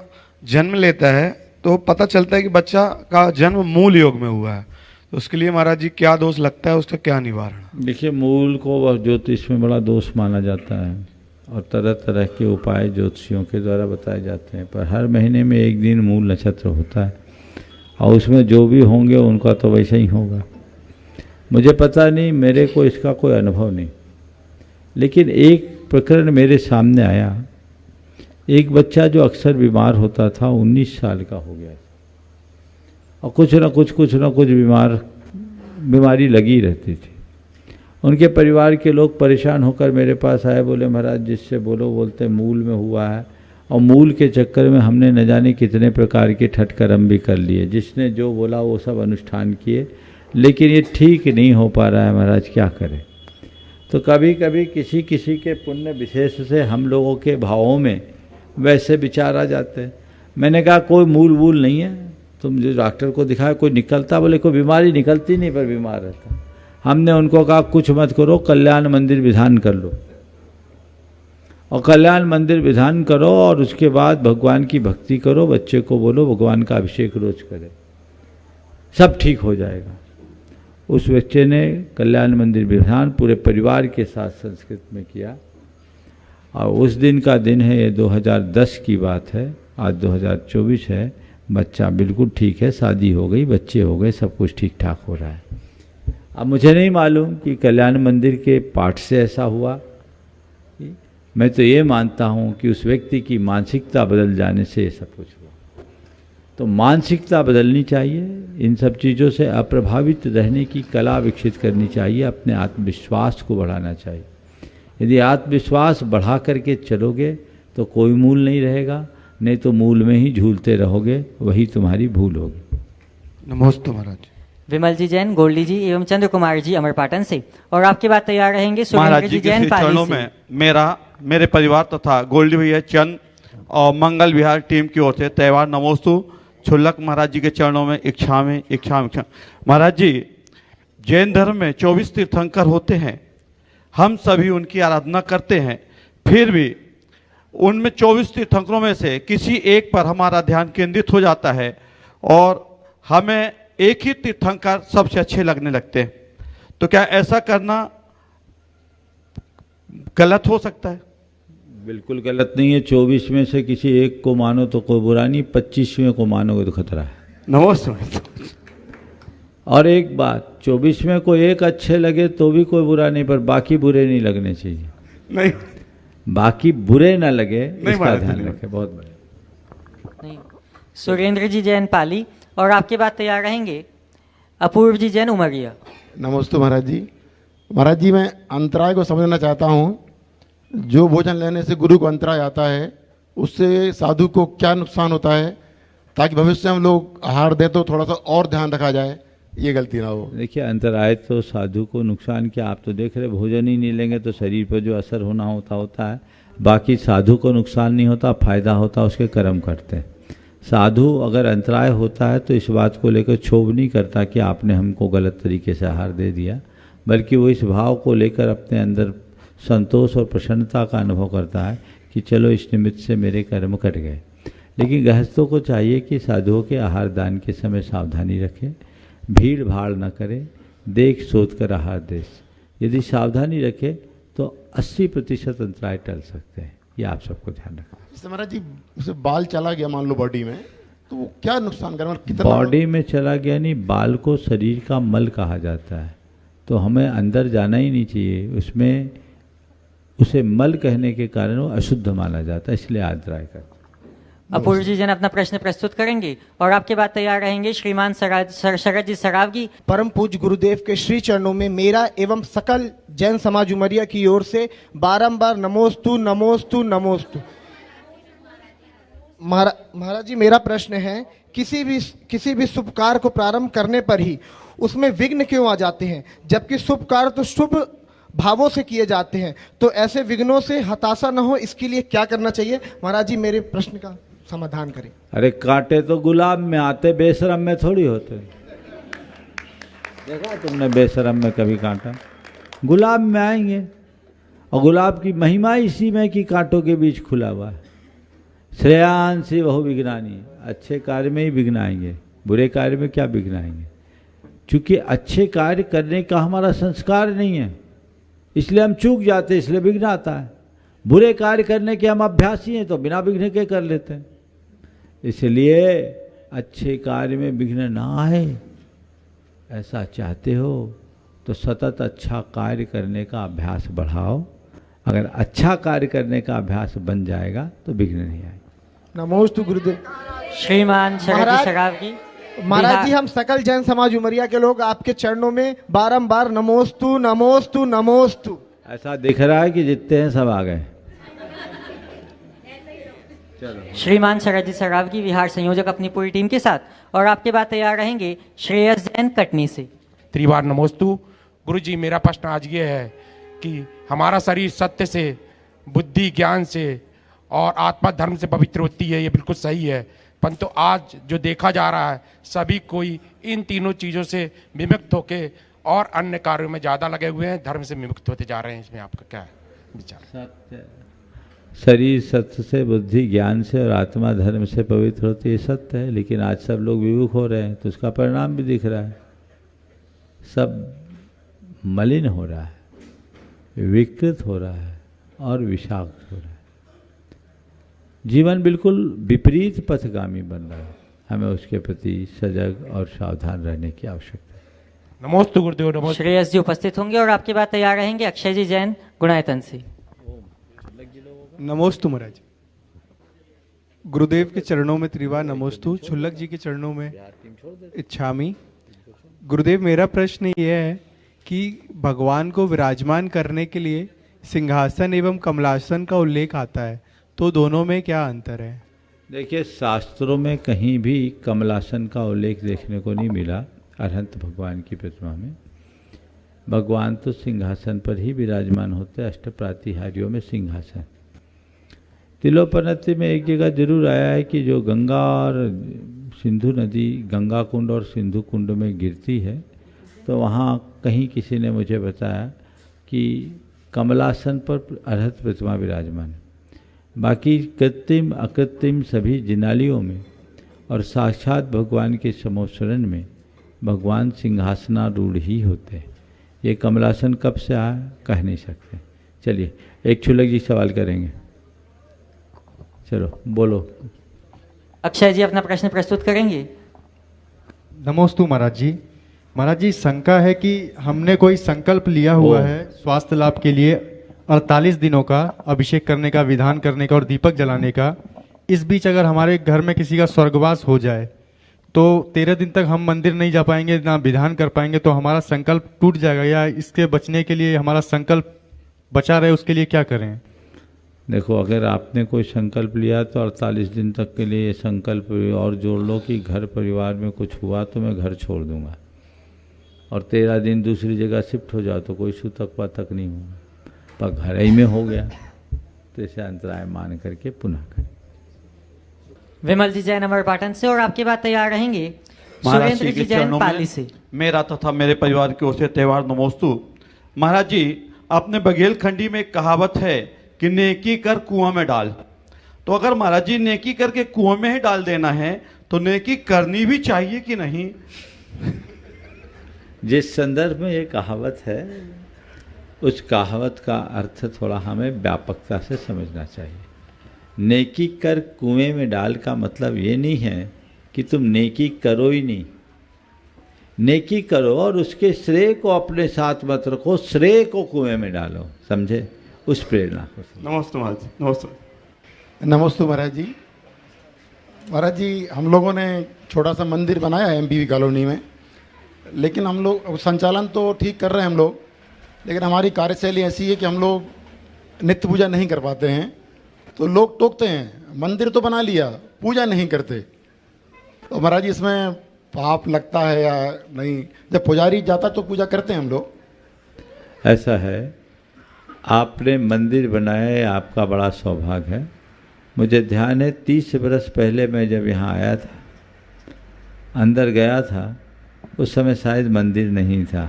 जन्म लेता है तो पता चलता है कि बच्चा का जन्म मूल योग में हुआ है, तो उसके लिए महाराज जी क्या दोष लगता है, उसका क्या निवारण? देखिए, मूल को वह ज्योतिष में बड़ा दोष माना जाता है, और तरह तरह के उपाय ज्योतिषियों के द्वारा बताए जाते हैं, पर हर महीने में एक दिन मूल नक्षत्र होता है, और उसमें जो भी होंगे उनका तो वैसा ही होगा। मुझे पता नहीं, मेरे को इसका कोई अनुभव नहीं, लेकिन एक प्रकरण मेरे सामने आया। एक बच्चा जो अक्सर बीमार होता था, 19 साल का हो गया, और कुछ न कुछ बीमारी लगी रहती थी। उनके परिवार के लोग परेशान होकर मेरे पास आए, बोले महाराज जिससे बोलते मूल में हुआ है, और मूल के चक्कर में हमने न जाने कितने प्रकार के ठटकर्म भी कर लिए, जिसने जो बोला वो सब अनुष्ठान किए, लेकिन ये ठीक नहीं हो पा रहा है महाराज, क्या करें? तो कभी कभी किसी के पुण्य विशेष से हम लोगों के भावों में वैसे विचार आ जाते हैं। मैंने कहा कोई मूल नहीं है, तुम जो डॉक्टर को दिखाया कोई निकलता, बोले कोई बीमारी निकलती नहीं पर बीमार रहता। हमने उनको कहा कुछ मत करो, कल्याण मंदिर विधान कर लो, और कल्याण मंदिर विधान करो, और उसके बाद भगवान की भक्ति करो, बच्चे को बोलो भगवान का अभिषेक रोज करे, सब ठीक हो जाएगा। उस बच्चे ने कल्याण मंदिर विधान पूरे परिवार के साथ संस्कृत में किया, और उस दिन का दिन है, ये 2010 की बात है, आज 2024 है। बच्चा बिल्कुल ठीक है, शादी हो गई, बच्चे हो गए, सब कुछ ठीक ठाक हो रहा है। अब मुझे नहीं मालूम कि कल्याण मंदिर के पाठ से ऐसा हुआ, मैं तो ये मानता हूँ कि उस व्यक्ति की मानसिकता बदल जाने से ये सब कुछ हुआ। तो मानसिकता बदलनी चाहिए, इन सब चीज़ों से अप्रभावित रहने की कला विकसित करनी चाहिए, अपने आत्मविश्वास को बढ़ाना चाहिए। यदि आत्मविश्वास बढ़ा करके चलोगे तो कोई मूल नहीं रहेगा, नहीं तो मूल में ही झूलते रहोगे, वही तुम्हारी भूल होगी। नमोस्तु महाराज। विमल जी जैन, गोल्डी जी एवं चंद्र कुमार जी अमरपाटन से। और आपके बाद तैयार रहेंगे सुरेंद्र जी जैन पाली चरणों से। में मेरे परिवार तथा गोल्डी भैया चंद और मंगल विहार टीम की ओर से त्यौहार नमोस्तु छुल्लक महाराज जी के चरणों में इच्छामि इच्छामि इच्छामि। महाराज जी, जैन धर्म में 24 तीर्थंकर होते हैं, हम सभी उनकी आराधना करते हैं, फिर भी उनमें 24 तीर्थंकरों में से किसी एक पर हमारा ध्यान केंद्रित हो जाता है और हमें एक ही तीर्थंकर सबसे अच्छे लगने लगते हैं। तो क्या ऐसा करना गलत हो सकता है? बिल्कुल गलत नहीं है। 24 में से किसी एक को मानो तो कोई बुरा नहीं, 25वें को मानोगे तो खतरा है। नमस्ते। और एक बात, 24 में कोई एक अच्छे लगे तो भी कोई बुरा नहीं, पर बाकी बुरे नहीं लगने चाहिए। नहीं, बाकी बुरे ना लगे, नहीं इसका ध्यान रखें। बहुत बढ़िया। सुरेंद्र जी जैन पाली। और आपके बाद तैयार रहेंगे अपूर्व जी जैन उमरिया। नमस्ते महाराज जी। महाराज जी, मैं अंतराय को समझना चाहता हूँ। जो भोजन लेने से गुरु को अंतराय आता है, उससे साधु को क्या नुकसान होता है, ताकि भविष्य में हम लोग आहार दें तो थोड़ा सा और ध्यान रखा जाए, ये गलती ना हो। देखिए, अंतराय तो साधु को नुकसान क्या, आप तो देख रहे भोजन ही नहीं लेंगे तो शरीर पर जो असर होना होता है। बाकी साधु को नुकसान नहीं होता, फायदा होता, उसके कर्म करते हैं। साधु अगर अंतराय होता है तो इस बात को लेकर क्षोभ नहीं करता कि आपने हमको गलत तरीके से आहार दे दिया, बल्कि वो इस भाव को लेकर अपने अंदर संतोष और प्रसन्नता का अनुभव करता है कि चलो इस निमित्त से मेरे कर्म कट गए। लेकिन गृहस्थों को चाहिए कि साधुओं के आहार दान के समय सावधानी रखें, भीड़ भाड़ न करें, देख सोच कर आहार दे। यदि सावधानी रखें तो 80% अंतराय टल सकते हैं। ये आप सबको ध्यान रखना। जैसे महाराज जी, जैसे बाल चला गया मान लो बॉडी में, तो वो क्या नुकसान कर, कितना? बॉडी में चला गया नहीं, बाल को शरीर का मल कहा जाता है, तो हमें अंदर जाना ही नहीं चाहिए। उसमें उसे मल कहने के कारण वो अशुद्ध माना जाता है, इसलिए अंतराय करते। अपूर्व जी जैन अपना प्रश्न प्रस्तुत करेंगे। और आपके बाद तैयार रहेंगे श्रीमान शरद जी सरावगी। परम पूज्य गुरुदेव के श्री चरणों में मेरा एवं सकल जैन समाज उमरिया की ओर से बारंबार नमोस्तु नमोस्तु नमोस्तु। महाराज जी, मेरा प्रश्न है, किसी भी शुभ कार्य को प्रारंभ करने पर ही उसमें विघ्न क्यों आ जाते हैं, जबकि शुभ कार्य तो शुभ भावों से किए जाते हैं। तो ऐसे विघ्नों से हताशा न हो, इसके लिए क्या करना चाहिए? महाराज जी, मेरे प्रश्न का समाधान करें। अरे कांटे तो गुलाब में आते, बेशरम में थोड़ी होते। देखा तुमने बेशरम में कभी कांटा? गुलाब में आएंगे, और गुलाब की महिमा इसी में कि कांटों के बीच खुला हुआ है। श्रेयांसी बहु विघ्नानी, अच्छे कार्य में ही विघ्न आएंगे, बुरे कार्य में क्या विघ्न आएंगे? क्योंकि अच्छे कार्य करने का हमारा संस्कार नहीं है, इसलिए हम चूक जाते, इसलिए विघ्न आता है। बुरे कार्य करने के हम अभ्यासी हैं तो बिना विघ्न के कर लेते हैं। इसलिए अच्छे कार्य में विघ्न ना आए, ऐसा चाहते हो तो सतत अच्छा कार्य करने का अभ्यास बढ़ाओ। अगर अच्छा कार्य करने का अभ्यास बन जाएगा तो विघ्न नहीं आएगा। नमोस्तु गुरुदेव। श्रीमान शरद जी सरावगी। महाराज जी, हम सकल जैन समाज उमरिया के लोग आपके चरणों में बारंबार नमोस्तु नमोस्तु नमोस्तु। ऐसा दिख रहा है कि जितने हैं सब आ गए। श्रीमान शरद जी सरावगी विहार संयोजक अपनी पूरी टीम के साथ। और आपके बाद तैयार रहेंगे श्रेयस जैन कटनी से। त्रिवार नमोस्तु। गुरु जी, मेरा प्रश्न आज ये है कि हमारा शरीर सत्य से, बुद्धि ज्ञान से और आत्मा धर्म से पवित्र होती है, ये बिल्कुल सही है, परंतु आज जो देखा जा रहा है सभी कोई इन तीनों चीज़ों से विमुक्त होके और अन्य कार्यों में ज़्यादा लगे हुए हैं, धर्म से विमुक्त होते जा रहे हैं। इसमें आपका क्या विचार? सत्य, शरीर सत्य से, बुद्धि ज्ञान से और आत्मा धर्म से पवित्र होती है, सत्य है। लेकिन आज सब लोग विमुख हो रहे हैं तो उसका परिणाम भी दिख रहा है, सब मलिन हो रहा है, विकृत हो रहा है और विषाक्त हो रहा है। जीवन बिल्कुल विपरीत पथगामी बन रहा है। हमें उसके प्रति सजग और सावधान रहने की आवश्यकता है। नमोस्तु गुरुदेव। नमोस्तु। श्रेयस जी उपस्थित होंगे। और आपके बाद तैयार रहेंगे अक्षय जी जैन गुणायतन से। नमोस्तु महाराज। गुरुदेव के चरणों में त्रिवार नमोस्तु, छुल्लक जी के चरणों में इच्छामी। गुरुदेव, मेरा प्रश्न ये है कि भगवान को विराजमान करने के लिए सिंहासन एवं कमलासन का उल्लेख आता है, तो दोनों में क्या अंतर है? देखिए, शास्त्रों में कहीं भी कमलासन का उल्लेख देखने को नहीं मिला। अरहंत भगवान की प्रतिमा में। भगवान तो सिंहासन पर ही विराजमान होते हैं, अष्टप्रातिहार्यों में सिंहासन। तिलोपनति में एक जगह जरूर आया है कि जो गंगा और सिंधु नदी गंगा कुंड और सिंधु कुंड में गिरती है, तो वहाँ कहीं किसी ने मुझे बताया कि कमलासन पर अरहत प्रतिमा विराजमान है। बाकी कृत्रिम अकृत्रिम सभी जिनालियों में और साक्षात भगवान के समोसरण में भगवान सिंहासनारूढ़ ही होते हैं। ये कमलासन कब से आया कह नहीं सकते। चलिए एक क्षुल्लक जी सवाल करेंगे, चलो बोलो। अक्षय जी अपना प्रश्न प्रस्तुत करेंगे। नमोस्तु महाराज जी। महाराज जी, शंका है कि हमने कोई संकल्प लिया हुआ है स्वास्थ्य लाभ के लिए 48 दिनों का अभिषेक करने का, विधान करने का और दीपक जलाने का। इस बीच अगर हमारे घर में किसी का स्वर्गवास हो जाए तो 13 दिन तक हम मंदिर नहीं जा पाएंगे, ना विधान कर पाएंगे, तो हमारा संकल्प टूट जाएगा, या इसके बचने के लिए हमारा संकल्प बचा रहे उसके लिए क्या करें? देखो, अगर आपने कोई संकल्प लिया तो 48 दिन तक के लिए ये संकल्प और जोड़ लो कि घर परिवार में कुछ हुआ तो मैं घर छोड़ दूंगा, और 13 दिन दूसरी जगह शिफ्ट हो जाओ तो कोई सूतक पातक नहीं होगा, पर घर ही में हो गया तो इसे अंतराय मान करके पुनः करें। विमल जी जैन अमर पाटन से, और आपके बाद तैयार रहेंगे सुरेंद्र जी जैन पाली से। मेरा तथा मेरे परिवार की ओर से त्योहार नमोस्तु। महाराज जी, आपने बघेलखंडी में एक कहावत है कि नेकी कर कुआं में डाल, तो अगर महाराज जी नेकी करके कुआं में ही डाल देना है तो नेकी करनी भी चाहिए कि नहीं? जिस संदर्भ में ये कहावत है उस कहावत का अर्थ थोड़ा हमें व्यापकता से समझना चाहिए। नेकी कर कुएं में डाल का मतलब ये नहीं है कि तुम नेकी करो ही नहीं, नेकी करो और उसके श्रेय को अपने साथ मत रखो, श्रेय को कुएं में डालो, समझे? उस प्रेरणा को। नमस्ते महाराज जी। नमस्ते महाराज जी। महाराज जी, हम लोगों ने छोटा सा मंदिर बनाया है एमपीवी कॉलोनी में, लेकिन हम लोग संचालन तो ठीक कर रहे हैं हम लोग, लेकिन हमारी कार्यशैली ऐसी है कि हम लोग नित्य पूजा नहीं कर पाते हैं, तो लोग टोकते हैं मंदिर तो बना लिया पूजा नहीं करते। तो महाराज जी, इसमें पाप लगता है या नहीं? जब पुजारी जाता तो पूजा करते हैं हम लोग। ऐसा है, आपने मंदिर बनाया है, आपका बड़ा सौभाग्य है। मुझे ध्यान है 30 बरस पहले मैं जब यहाँ आया था, अंदर गया था, उस समय शायद मंदिर नहीं था।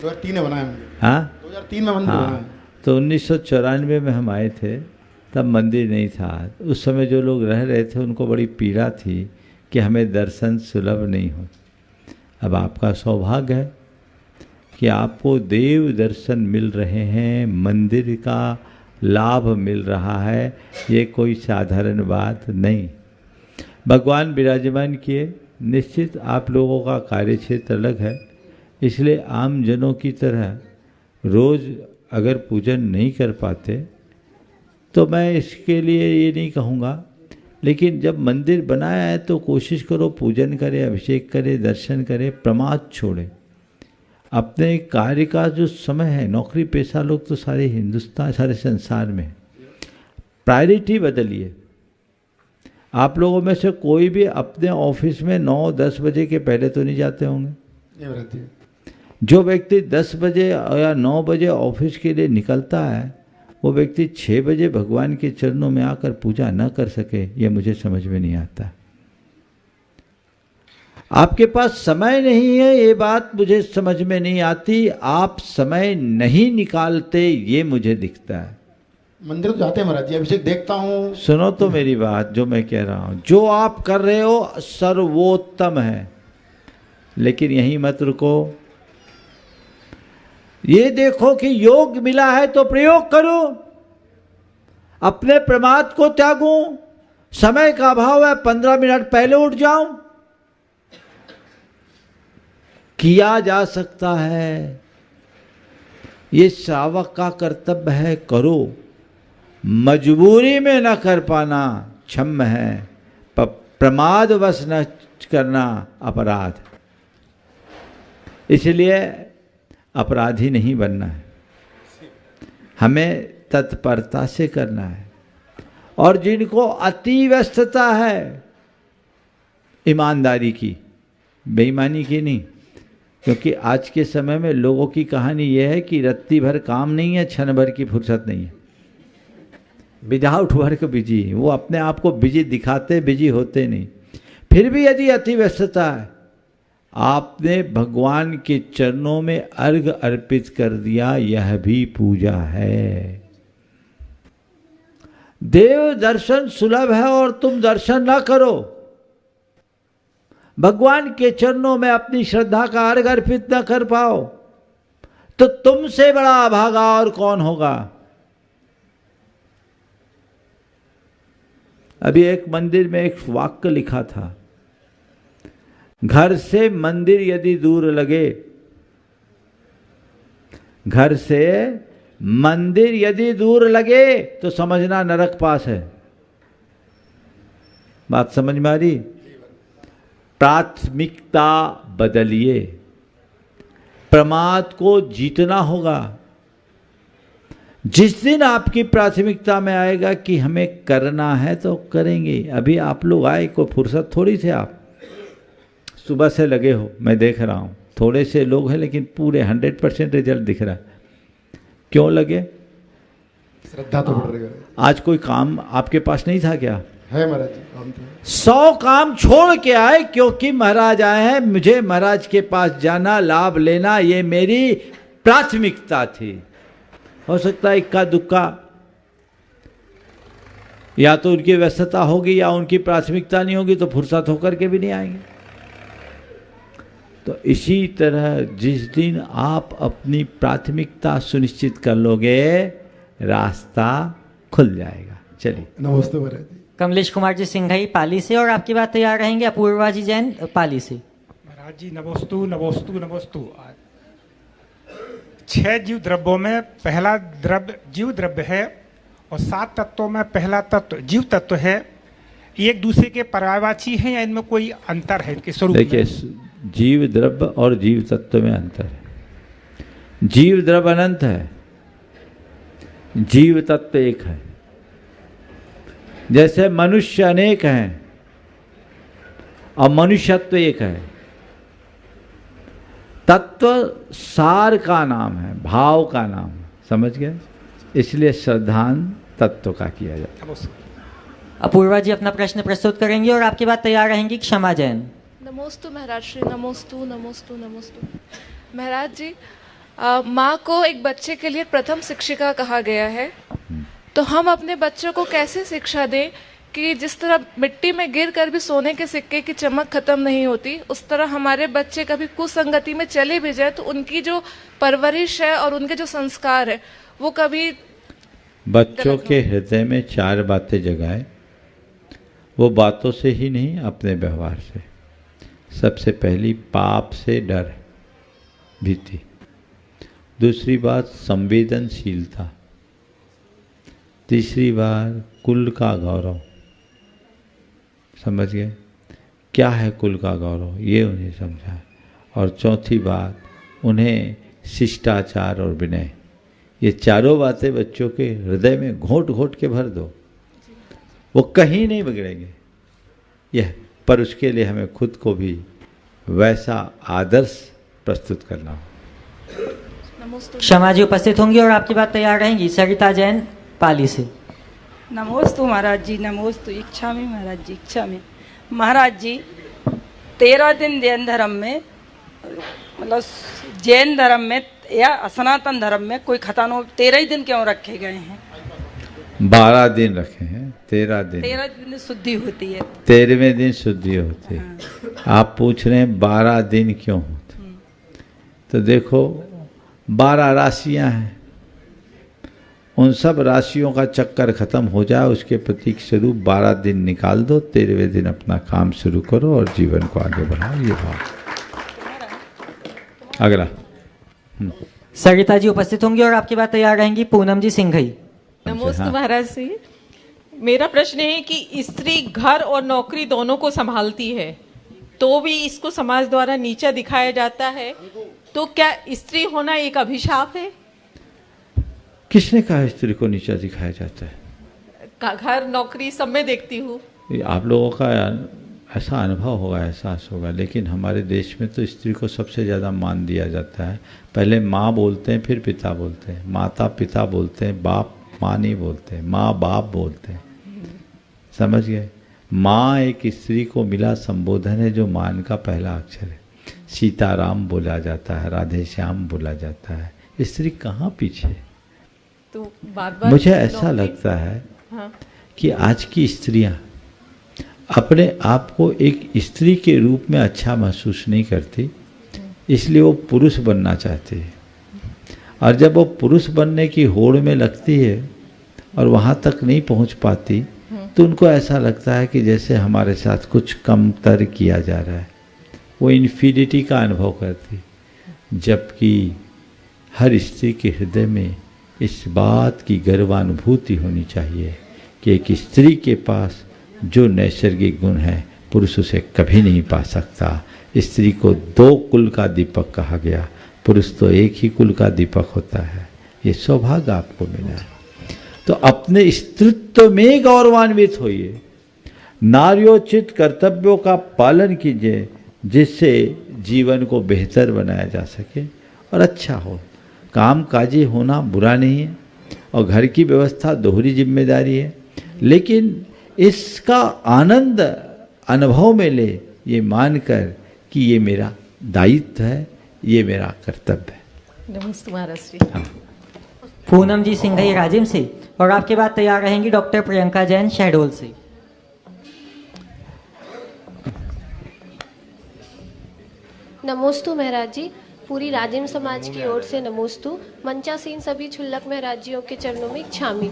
2003 में बनाया। हाँ, 2003 में मंदिर बनाया। तो 1994 में हम आए थे, तब मंदिर नहीं था। उस समय जो लोग रह रहे थे उनको बड़ी पीड़ा थी कि हमें दर्शन सुलभ नहीं हो। अब आपका सौभाग्य है कि आपको देव दर्शन मिल रहे हैं, मंदिर का लाभ मिल रहा है, ये कोई साधारण बात नहीं। भगवान विराजमान किए, निश्चित आप लोगों का कार्यक्षेत्र अलग है, इसलिए आम जनों की तरह रोज़ अगर पूजन नहीं कर पाते तो मैं इसके लिए ये नहीं कहूँगा, लेकिन जब मंदिर बनाया है तो कोशिश करो पूजन करे, अभिषेक करे, दर्शन करे, प्रमाद छोड़े। अपने कार्य का जो समय है, नौकरी पेशा लोग तो सारे हिंदुस्तान, सारे संसार में, प्रायोरिटी बदलिए। आप लोगों में से कोई भी अपने ऑफिस में 9-10 बजे के पहले तो नहीं जाते होंगे। जो व्यक्ति 10 बजे या 9 बजे ऑफिस के लिए निकलता है, वो व्यक्ति 6 बजे भगवान के चरणों में आकर पूजा न कर सके, ये मुझे समझ में नहीं आता। आपके पास समय नहीं है, ये बात मुझे समझ में नहीं आती। आप समय नहीं निकालते, ये मुझे दिखता है। मंदिर तो जाते हैं महाराज जी, अभिषेक देखता हूँ। सुनो तो मेरी बात, जो मैं कह रहा हूँ, जो आप कर रहे हो सर्वोत्तम है, लेकिन यहीं मत रुको। ये देखो कि योग मिला है तो प्रयोग करो, अपने प्रमाद को त्यागूं। समय का अभाव है, 15 मिनट पहले उठ जाऊं, किया जा सकता है। ये श्रावक का कर्तव्य है, करो। मजबूरी में न कर पाना क्षम्य है, प्रमादवश न करना अपराध। इसलिए अपराधी नहीं बनना है, हमें तत्परता से करना है। और जिनको अति व्यस्तता है ईमानदारी की, बेईमानी की नहीं, क्योंकि आज के समय में लोगों की कहानी यह है कि रत्ती भर काम नहीं है, क्षण भर की फुर्सत नहीं है, विदाउट वर्क बिजी। वो अपने आप को बिजी दिखाते, बिजी होते नहीं। फिर भी यदि अति व्यस्तता है, आपने भगवान के चरणों में अर्घ अर्पित कर दिया, यह भी पूजा है। देव दर्शन सुलभ है और तुम दर्शन ना करो, भगवान के चरणों में अपनी श्रद्धा का अर्घ अर्पित न कर पाओ, तो तुमसे बड़ा अभागा और कौन होगा। अभी एक मंदिर में एक वाक्य लिखा था, घर से मंदिर यदि दूर लगे, घर से मंदिर यदि दूर लगे तो समझना नरक पास है। बात समझ में आ रही? प्राथमिकता बदलिए, प्रमाद को जीतना होगा। जिस दिन आपकी प्राथमिकता में आएगा कि हमें करना है तो करेंगे। अभी आप लोग आए, कोई फुर्सत थोड़ी थे, आप सुबह से लगे हो, मैं देख रहा हूँ। थोड़े से लोग हैं लेकिन पूरे 100% रिजल्ट दिख रहा है। क्यों लगे? श्रद्धा तो बढ़ रही है। आज कोई काम आपके पास नहीं था क्या? है महाराज जी, काम तो 100 काम छोड़ के आए, क्योंकि महाराज आए हैं, मुझे महाराज के पास जाना, लाभ लेना, ये मेरी प्राथमिकता थी। हो सकता है इक्का दुक्का, या तो उनकी व्यस्तता होगी या उनकी प्राथमिकता नहीं होगी, तो फुर्सत होकर के भी नहीं आएंगे। तो इसी तरह जिस दिन आप अपनी प्राथमिकता सुनिश्चित कर लोगे, रास्ता खुल जाएगा। चलिए, नमस्ते महाराज जी। कमलेश कुमार जी सिंघई पाली से, और आपकी बात तैयार रहेंगे अपूर्वा जी जैन पाली से। महाराज जी नमोस्तु नमोस्तु नमोस्तु। 6 जीव द्रव्यों में पहला द्रव्य जीव द्रव्य है और 7 तत्वों में पहला तत्व जीव तत्व है। ये एक दूसरे के पर्यायवाची हैं या इनमें कोई अंतर है इनके स्वरूप में? देखिए, जीव द्रव्य और जीव तत्व में अंतर है। जीव द्रव्य अनंत है, जीव तत्व एक है। जैसे मनुष्य अनेक हैं और मनुष्यत्व एक है। तत्व सार का नाम है, भाव का नाम है, समझ गए? इसलिए श्रद्धान तत्व का किया जाता है। अपूर्वा जी अपना प्रश्न प्रस्तुत करेंगी और आपकी बात तैयार रहेंगी क्षमा जैन। नमोस्तु महाराज श्री, नमोस्तु नमोस्तु नमोस्तु। महाराज जी, माँ को एक बच्चे के लिए प्रथम शिक्षिका कहा गया है, तो हम अपने बच्चों को कैसे शिक्षा दें कि जिस तरह मिट्टी में गिर कर भी सोने के सिक्के की चमक खत्म नहीं होती, उस तरह हमारे बच्चे कभी कुसंगति में चले भी जाए तो उनकी जो परवरिश है और उनके जो संस्कार है वो कभी बच्चों के हृदय में 4 बातें जगाए। वो बातों से ही नहीं, अपने व्यवहार से। सबसे पहली पाप से डर, भीति। दूसरी बात संवेदनशीलता। तीसरी बात कुल का गौरव। समझ गए? क्या है कुल का गौरव, ये उन्हें समझाए। और चौथी बात, उन्हें शिष्टाचार और विनय। ये चारों बातें बच्चों के हृदय में घोंट घोंट के भर दो, वो कहीं नहीं बिगड़ेंगे। यह पर उसके लिए हमें खुद को भी वैसा आदर्श प्रस्तुत करना हो। क्षमा जी उपस्थित होंगी और आपकी बात तैयार रहेंगी सरिता जैन पाली से। नमोस्तु महाराज जी, नमोस्तु। इच्छा में महाराज जी, इच्छा में महाराज जी। 13 दिन जैन धर्म में, मतलब जैन धर्म में या सनातन धर्म में कोई खतानो 13 ही दिन क्यों रखे गए हैं? 12 दिन रखे हैं, 13 दिन। 13 दिन शुद्धि होती है, 13वें दिन शुद्धि होती है। आप पूछ रहे हैं 12 दिन क्यों होते? तो देखो, 12 राशियां हैं, उन सब राशियों का चक्कर खत्म हो जाए, उसके प्रतीक स्वरूप 12 दिन निकाल दो। 13वें दिन अपना काम शुरू करो और जीवन को आगे बढ़ाओ। ये बात। अगला सरिता जी उपस्थित होंगी और आपकी बात तैयार रहेंगी पूनम जी सिंघई। नमस्ते महाराज जी। मेरा प्रश्न है कि स्त्री घर और नौकरी दोनों को संभालती है, तो भी इसको समाज द्वारा नीचा दिखाया जाता है, तो क्या स्त्री होना एक अभिशाप है? किसने कहा स्त्री को नीचा दिखाया जाता है? घर नौकरी सब में देखती हूँ। आप लोगों का ऐसा अनुभव होगा, एहसास होगा। लेकिन हमारे देश में तो स्त्री को सबसे ज़्यादा मान दिया जाता है। पहले माँ बोलते हैं, फिर पिता बोलते हैं, माता पिता बोलते हैं, बाप माँ नहीं बोलते, माँ बाप बोलते हैं। समझ गए? माँ एक स्त्री को मिला संबोधन है जो मान का पहला अक्षर है। सीताराम बोला जाता है, राधे श्याम बोला जाता है। स्त्री कहाँ पीछे? तो बार-बार मुझे ऐसा लगता है हाँ। कि आज की स्त्रियां अपने आप को एक स्त्री के रूप में अच्छा महसूस नहीं करती, इसलिए वो पुरुष बनना चाहती है। और जब वो पुरुष बनने की होड़ में लगती है और वहाँ तक नहीं पहुँच पाती, तो उनको ऐसा लगता है कि जैसे हमारे साथ कुछ कमतर किया जा रहा है। वो इन्फीरिटी का अनुभव करती, जबकि हर स्त्री के हृदय में इस बात की गर्वानुभूति होनी चाहिए कि एक स्त्री के पास जो नैसर्गिक गुण है पुरुष उसे कभी नहीं पा सकता। स्त्री को दो कुल का दीपक कहा गया, पुरुष तो एक ही कुल का दीपक होता है। ये सौभाग्य आपको मिला है, तो अपने स्त्रीत्व में गौरवान्वित होइए, नार्योचित कर्तव्यों का पालन कीजिए, जिससे जीवन को बेहतर बनाया जा सके और अच्छा हो। काम काजी होना बुरा नहीं है और घर की व्यवस्था दोहरी जिम्मेदारी है, लेकिन इसका आनंद अनुभव में ले, ये मानकर कि ये मेरा दायित्व है, ये मेरा कर्तव्य है। नमस्ते महाराज श्री। पूनम जी सिंघई राजिम से, और आपके बाद तैयार रहेंगी डॉक्टर प्रियंका जैन शहडोल से। नमोस्तु महाराज जी, पूरी राजिम समाज की ओर से नमोस्तु। मंचासीन सभी क्षुल्लक महाराजियों के चरणों में क्षामी।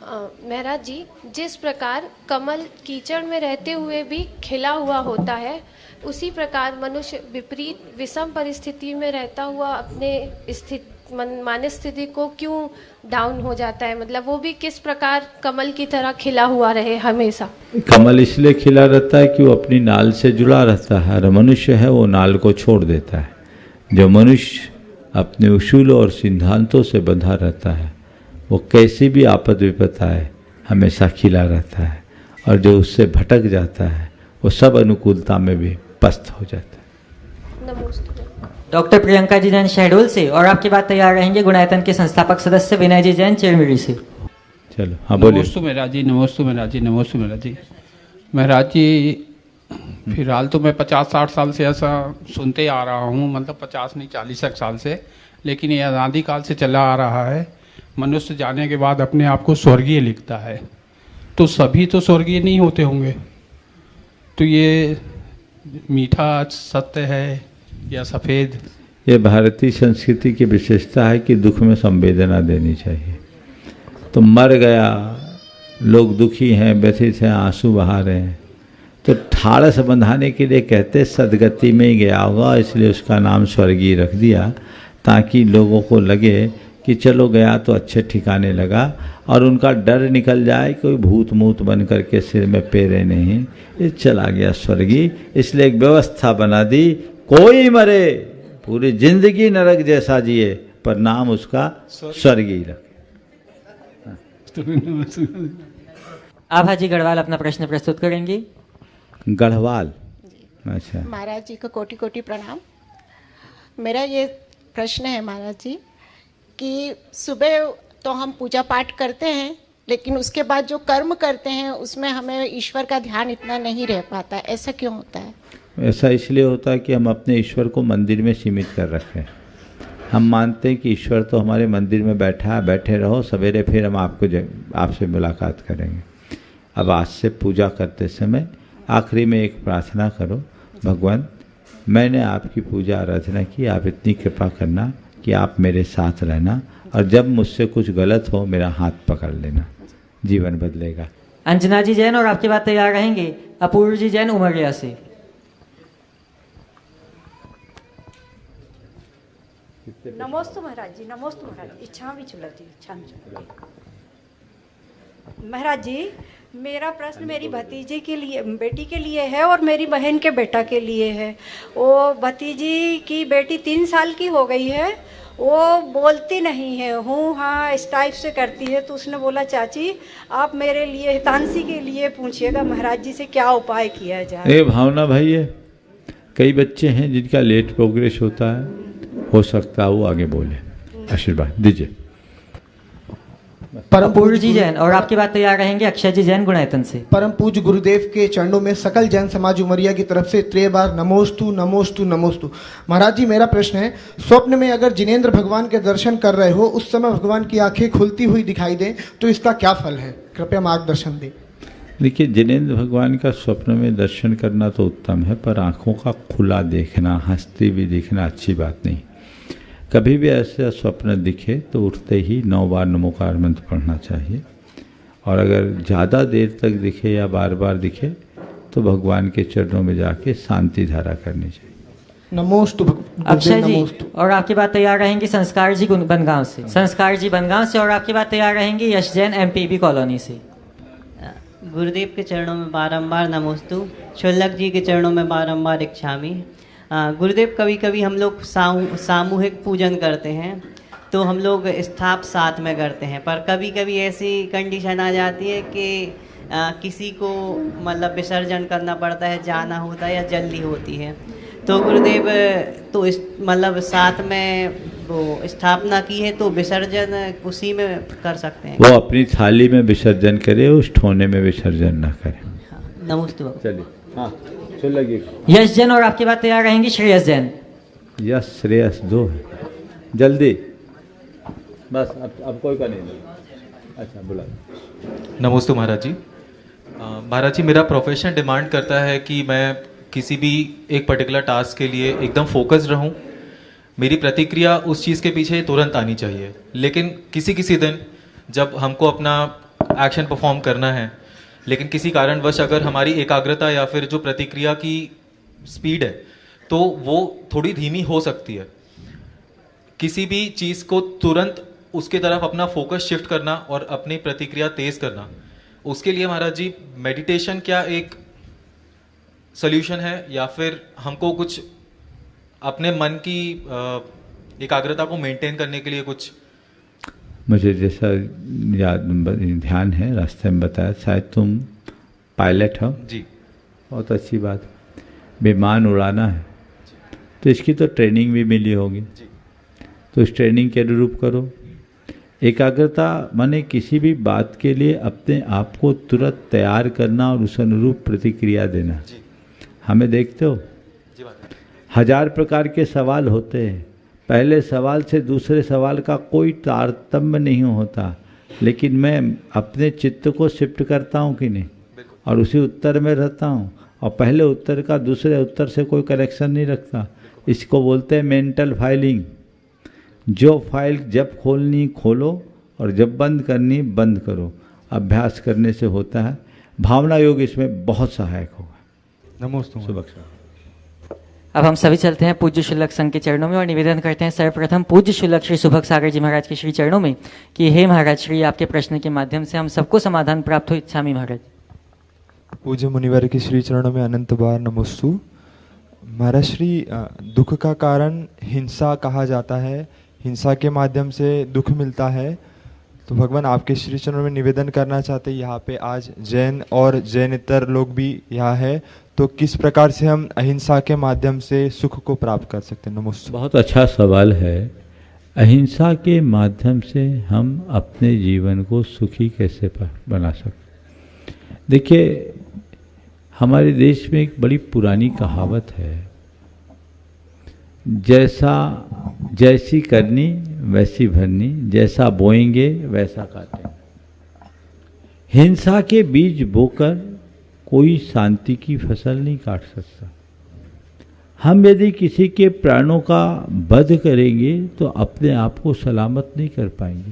महाराज जी, जिस प्रकार कमल कीचड़ में रहते हुए भी खिला हुआ होता है, उसी प्रकार मनुष्य विपरीत विषम परिस्थिति में रहता हुआ अपने मानस स्थिति को क्यों डाउन हो जाता है? मतलब वो भी किस प्रकार कमल की तरह खिला हुआ रहे हमेशा? कमल इसलिए खिला रहता है कि वो अपनी नाल से जुड़ा रहता है, और मनुष्य है वो नाल को छोड़ देता है। जो मनुष्य अपने उसूलों और सिद्धांतों से बंधा रहता है, वो कैसी भी आपद विपत आए हमेशा खिला रहता है, और जो उससे भटक जाता है वो सब अनुकूलता में भी पस्त हो जाता है। नमोस्तु। डॉक्टर प्रियंका जी जैन शहडोल से, और आपके बाद तैयार रहेंगे गुणायतन के संस्थापक सदस्य विनय जी जैन चिरमिरी से। चलो हाँ बोलिए। नमोस्तु महाराज जी, नमोस्तु महाराज जी, नमोस्तु महाराज जी। महाराज जी, फिलहाल तो मैं 50-60 साल से ऐसा सुनते आ रहा हूँ, मतलब 50 नहीं 40 साल से, लेकिन ये आज़ादी काल से चला आ रहा है। मनुष्य जाने के बाद अपने आप को स्वर्गीय लिखता है, तो सभी तो स्वर्गीय नहीं होते होंगे, तो ये मीठा सत्य है या सफ़ेद? ये भारतीय संस्कृति की विशेषता है कि दुख में संवेदना देनी चाहिए। तो मर गया, लोग दुखी हैं, व्यथित हैं, आंसू बहा रहे हैं, तो ठाड़स बंधाने के लिए कहते सदगति में ही गया होगा, इसलिए उसका नाम स्वर्गीय रख दिया, ताकि लोगों को लगे कि चलो गया तो अच्छे ठिकाने लगा, और उनका डर निकल जाए, कोई भूत मूत बन करके सिर में पेरे नहीं, ये चला गया स्वर्गीय। इसलिए एक व्यवस्था बना दी, कोई मरे पूरी जिंदगी नरक जैसा जिए, पर नाम उसका स्वर्गीय रखे। आभा जी गढ़वाल अपना प्रश्न प्रस्तुत करेंगी। गढ़वाल, अच्छा। महाराज जी को कोटि कोटि प्रणाम। मेरा ये प्रश्न है महाराज जी कि सुबह तो हम पूजा पाठ करते हैं, लेकिन उसके बाद जो कर्म करते हैं उसमें हमें ईश्वर का ध्यान इतना नहीं रह पाता, ऐसा क्यों होता है? ऐसा इसलिए होता है कि हम अपने ईश्वर को मंदिर में सीमित कर रखे हैं। हम मानते हैं कि ईश्वर तो हमारे मंदिर में बैठा है, बैठे रहो, सवेरे फिर हम आपसे मुलाकात करेंगे। अब आज से पूजा करते समय आखिरी में एक प्रार्थना करो, भगवान मैंने आपकी पूजा आराधना की, आप इतनी कृपा करना कि आप मेरे साथ रहना, और जब मुझसे कुछ गलत हो मेरा हाथ पकड़ लेना, जीवन बदलेगा। अंजना जी जैन, और आपके बाद तैयार रहेंगे अपूर्व जी जैन उमरिया से। नमोस्तु महाराज जी, नमोस्तु महाराज जी। इच्छा भी चुला जी, इच्छा भी। महाराज जी, मेरा प्रश्न मेरी भतीजे के लिए, बेटी के लिए है और मेरी बहन के बेटा के लिए है। वो भतीजी की बेटी 3 साल की हो गई है, वो बोलती नहीं है, हूँ हाँ इस टाइप से करती है। तो उसने बोला चाची आप मेरे लिए, हितांशी के लिए पूछिएगा महाराज जी से क्या उपाय किया जाए। ये भावना भाई है, कई बच्चे हैं जिनका लेट प्रोग्रेस होता है, हो सकता है वो आगे बोले। आशीर्वाद दीजिए। परम पूज्य जी जैन, और आपकी बात तैयार रहेंगे अक्षय जी जैन गुणायतन से। परम पूज्य गुरुदेव के चरणों में सकल जैन समाज उमरिया की तरफ से 3 बार नमोस्तु नमोस्तु नमोस्तु। महाराज जी मेरा प्रश्न है, स्वप्न में अगर जिनेंद्र भगवान के दर्शन कर रहे हो, उस समय भगवान की आंखें खुलती हुई दिखाई दें तो इसका क्या फल है, कृपया मार्गदर्शन दें। देखिए, जिनेंद्र भगवान का स्वप्न में दर्शन करना तो उत्तम है, पर आंखों का खुला देखना, हंसते भी देखना अच्छी बात नहीं। कभी भी ऐसा स्वप्न दिखे तो उठते ही 9 बार नमोकार मंत्र पढ़ना चाहिए, और अगर ज़्यादा देर तक दिखे या बार बार दिखे तो भगवान के चरणों में जाके शांति धारा करनी चाहिए। नमोस्तु अक्षय जी, और आपकी बात तैयार रहेंगी संस्कार जी बनगांव से। संस्कार जी बनगांव से, और आपकी बात तैयार रहेंगी यश जैन एमपीबी कॉलोनी से। गुरुदेव के चरणों में बारंबार नमोस्तु, शुल्लक जी के चरणों में बारंबार इच्छामी। गुरुदेव, कभी कभी हम लोग सामूहिक पूजन करते हैं तो हम लोग स्थाप साथ में करते हैं, पर कभी कभी ऐसी कंडीशन आ जाती है कि किसी को मतलब विसर्जन करना पड़ता है, जाना होता है या जल्दी होती है। तो गुरुदेव, तो इस मतलब साथ में वो स्थापना की है तो विसर्जन उसी में कर सकते हैं। वो अपनी थाली में विसर्जन करे, उस ठोने में विसर्जन ना करे। नमस्ते। चलिए, हाँ लगे। यश जैन, और आपकी बात तैयार रहेंगी श्रेयस जैन। यश श्रेयस 2 है, जल्दी बस। अब कोई का नहीं। अच्छा बुला। नमस्ते महाराज जी। महाराज जी, मेरा प्रोफेशन डिमांड करता है कि मैं किसी भी एक पर्टिकुलर टास्क के लिए एकदम फोकस्ड रहूं। मेरी प्रतिक्रिया उस चीज़ के पीछे तुरंत आनी चाहिए, लेकिन किसी किसी दिन जब हमको अपना एक्शन परफॉर्म करना है, लेकिन किसी कारणवश अगर हमारी एकाग्रता या फिर जो प्रतिक्रिया की स्पीड है तो वो थोड़ी धीमी हो सकती है। किसी भी चीज़ को तुरंत उसके तरफ अपना फोकस शिफ्ट करना और अपनी प्रतिक्रिया तेज करना, उसके लिए महाराज जी मेडिटेशन क्या एक सॉल्यूशन है, या फिर हमको कुछ अपने मन की एकाग्रता को मेंटेन करने के लिए कुछ? मुझे जैसा याद ध्यान है, रास्ते में बताया, शायद तुम पायलट हो जी। बहुत अच्छी बात। विमान उड़ाना है तो इसकी तो ट्रेनिंग भी मिली होगी, तो इस ट्रेनिंग के अनुरूप करो। एकाग्रता माने किसी भी बात के लिए अपने आप को तुरंत तैयार करना और उस अनुरूप प्रतिक्रिया देना। हमें देखते हो, 1000 प्रकार के सवाल होते हैं, पहले सवाल से दूसरे सवाल का कोई तारतम्य नहीं होता, लेकिन मैं अपने चित्त को शिफ्ट करता हूँ कि नहीं, और उसी उत्तर में रहता हूँ, और पहले उत्तर का दूसरे उत्तर से कोई कनेक्शन नहीं रखता। इसको बोलते हैं मेंटल फाइलिंग। जो फाइल जब खोलनी खोलो और जब बंद करनी बंद करो, अभ्यास करने से होता है। भावना योग इसमें बहुत सहायक होगा। नमस्ते। शुभकामनाएं। अब हम सभी चलते हैं पूज्य शुल्लक संघ के चरणों में और निवेदन करते हैं सर्वप्रथम पूज्य शुल्लक श्री सुभग सागर जी महाराज के श्री चरणों में कि हे महाराज श्री, आपके प्रश्न के माध्यम से हम सबको समाधान प्राप्त हो। इच्छामी महाराज। पूज्य मुनिवर के श्री चरणों में अनंत बार नमोस्तु। महाराज श्री, दुख का कारण हिंसा कहा जाता है, हिंसा के माध्यम से दुख मिलता है, तो भगवान आपके श्री चरणों में निवेदन करना चाहते हैं, यहाँ पे आज जैन और जैनेतर लोग भी यहाँ है, तो किस प्रकार से हम अहिंसा के माध्यम से सुख को प्राप्त कर सकते हैं? नमस्ते। बहुत अच्छा सवाल है। अहिंसा के माध्यम से हम अपने जीवन को सुखी कैसे बना सकते? देखिए, हमारे देश में एक बड़ी पुरानी कहावत है, जैसी करनी वैसी भरनी, जैसा बोएंगे वैसा काटेंगे। हिंसा के बीज बोकर कोई शांति की फसल नहीं काट सकता। हम यदि किसी के प्राणों का वध करेंगे तो अपने आप को सलामत नहीं कर पाएंगे,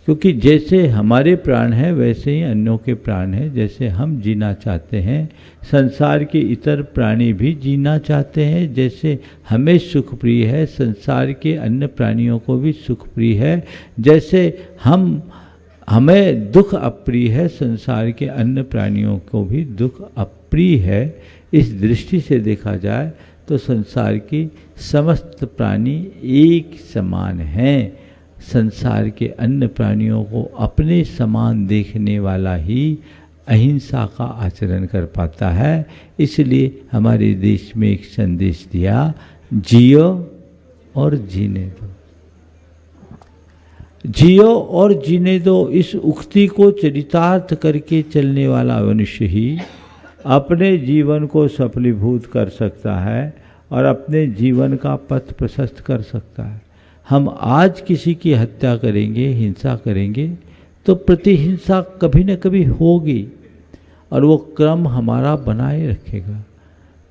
क्योंकि जैसे हमारे प्राण हैं वैसे ही अन्यों के प्राण हैं। जैसे हम जीना चाहते हैं, संसार के इतर प्राणी भी जीना चाहते हैं। जैसे हमें सुख प्रिय है, संसार के अन्य प्राणियों को भी सुख प्रिय है। जैसे हम हमें दुख अप्रिय है, संसार के अन्य प्राणियों को भी दुख अप्रिय है। इस दृष्टि से देखा जाए तो संसार की समस्त प्राणी एक समान हैं। संसार के अन्य प्राणियों को अपने समान देखने वाला ही अहिंसा का आचरण कर पाता है। इसलिए हमारे देश में एक संदेश दिया, जियो और जीने दो, जियो और जीने दो। इस उक्ति को चरितार्थ करके चलने वाला मनुष्य ही अपने जीवन को सफलीभूत कर सकता है और अपने जीवन का पथ प्रशस्त कर सकता है। हम आज किसी की हत्या करेंगे, हिंसा करेंगे, तो प्रतिहिंसा कभी न कभी होगी और वो क्रम हमारा बनाए रखेगा।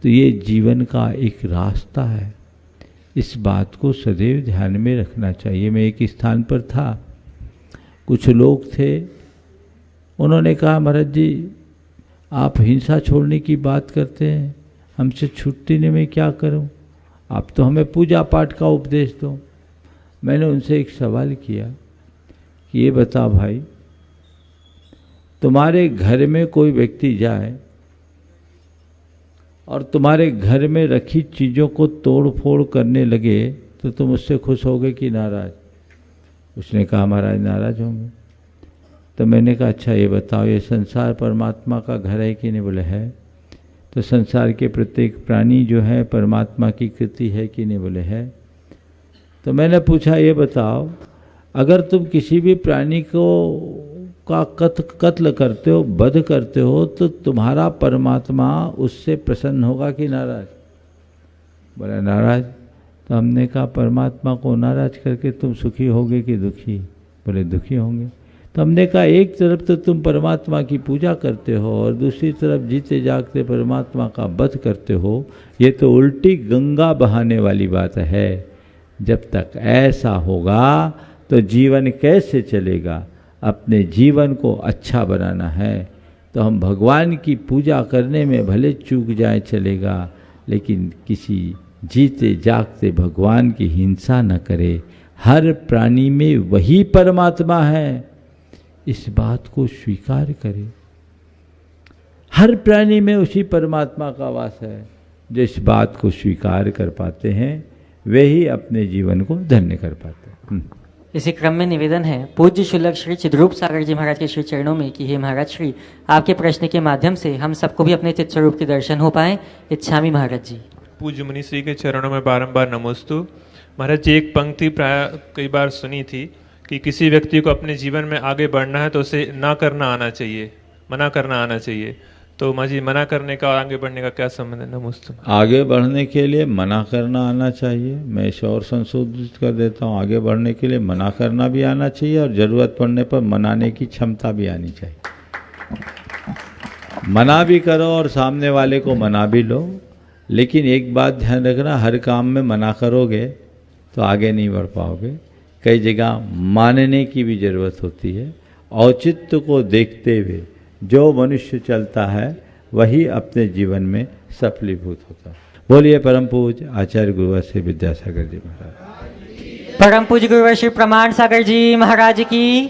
तो ये जीवन का एक रास्ता है, इस बात को सदैव ध्यान में रखना चाहिए। मैं एक स्थान पर था, कुछ लोग थे, उन्होंने कहा महाराज जी आप हिंसा छोड़ने की बात करते हैं, हमसे छूटती नहीं, मैं क्या करूं, आप तो हमें पूजा पाठ का उपदेश दो। मैंने उनसे एक सवाल किया कि ये बता भाई, तुम्हारे घर में कोई व्यक्ति जाए और तुम्हारे घर में रखी चीज़ों को तोड़ फोड़ करने लगे तो तुम उससे खुश होगे कि नाराज? उसने कहा महाराज नाराज होंगे। तो मैंने कहा अच्छा ये बताओ, ये संसार परमात्मा का घर है कि नहीं? बोले है। तो संसार के प्रत्येक प्राणी जो है परमात्मा की कृति है कि नहीं? बोले है। तो मैंने पूछा ये बताओ, अगर तुम किसी भी प्राणी को का कत्ल करते हो, वध करते हो, तो तुम्हारा परमात्मा उससे प्रसन्न होगा कि नाराज? बोला नाराज। तो हमने कहा परमात्मा को नाराज करके तुम सुखी होगे कि दुखी? बोले दुखी होंगे। तो हमने कहा एक तरफ तो तुम परमात्मा की पूजा करते हो और दूसरी तरफ जीते जागते परमात्मा का वध करते हो, ये तो उल्टी गंगा बहाने वाली बात है। जब तक ऐसा होगा तो जीवन कैसे चलेगा? अपने जीवन को अच्छा बनाना है तो हम भगवान की पूजा करने में भले चूक जाए चलेगा, लेकिन किसी जीते जागते भगवान की हिंसा न करे। हर प्राणी में वही परमात्मा है, इस बात को स्वीकार करें। हर प्राणी में उसी परमात्मा का वास है। जो इस बात को स्वीकार कर पाते हैं वे ही अपने जीवन को धन्य कर पाते हैं। इसी क्रम में निवेदन है पूज्य शुल्लक श्री चिद्रूप सागर जी महाराज के श्री चरणों में कि हे महाराज श्री, आपके प्रश्न के माध्यम से हम सबको भी अपने चित्त स्वरूप के दर्शन हो पाए। इच्छामी महाराज जी। पूज्य मुनि श्री के चरणों में बारंबार नमोस्तु। महाराज जी एक पंक्ति प्राय कई बार सुनी थी कि किसी व्यक्ति को अपने जीवन में आगे बढ़ना है तो उसे ना करना आना चाहिए, मना करना आना चाहिए। तो माँ जी मना करने का और आगे बढ़ने का क्या संबंध है? नमोस्तु। आगे बढ़ने के लिए मना करना आना चाहिए। मैं इसे और संशोधित कर देता हूँ, आगे बढ़ने के लिए मना करना भी आना चाहिए और ज़रूरत पड़ने पर मनाने की क्षमता भी आनी चाहिए। मना भी करो और सामने वाले को मना भी लो, लेकिन एक बात ध्यान रखना, हर काम में मना करोगे तो आगे नहीं बढ़ पाओगे। कई जगह मानने की भी ज़रूरत होती है। औचित्य को देखते हुए जो मनुष्य चलता है वही अपने जीवन में सफलीभूत होता है। बोलिए परम पूज्य आचार्य गुरुवर श्री विद्यासागर जी महाराज। परम पूज्य गुरुवर श्री प्रमाण सागर जी महाराज की।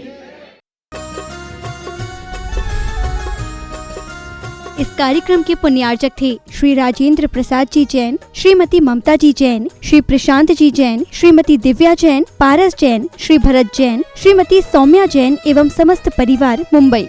इस कार्यक्रम के पुण्यार्चक थे श्री राजेंद्र प्रसाद जी जैन, श्रीमती ममता जी जैन, श्री प्रशांत जी जैन, श्रीमती दिव्या जैन, पारस जैन, श्री भरत जैन, श्रीमती सौम्या जैन एवं समस्त परिवार मुंबई।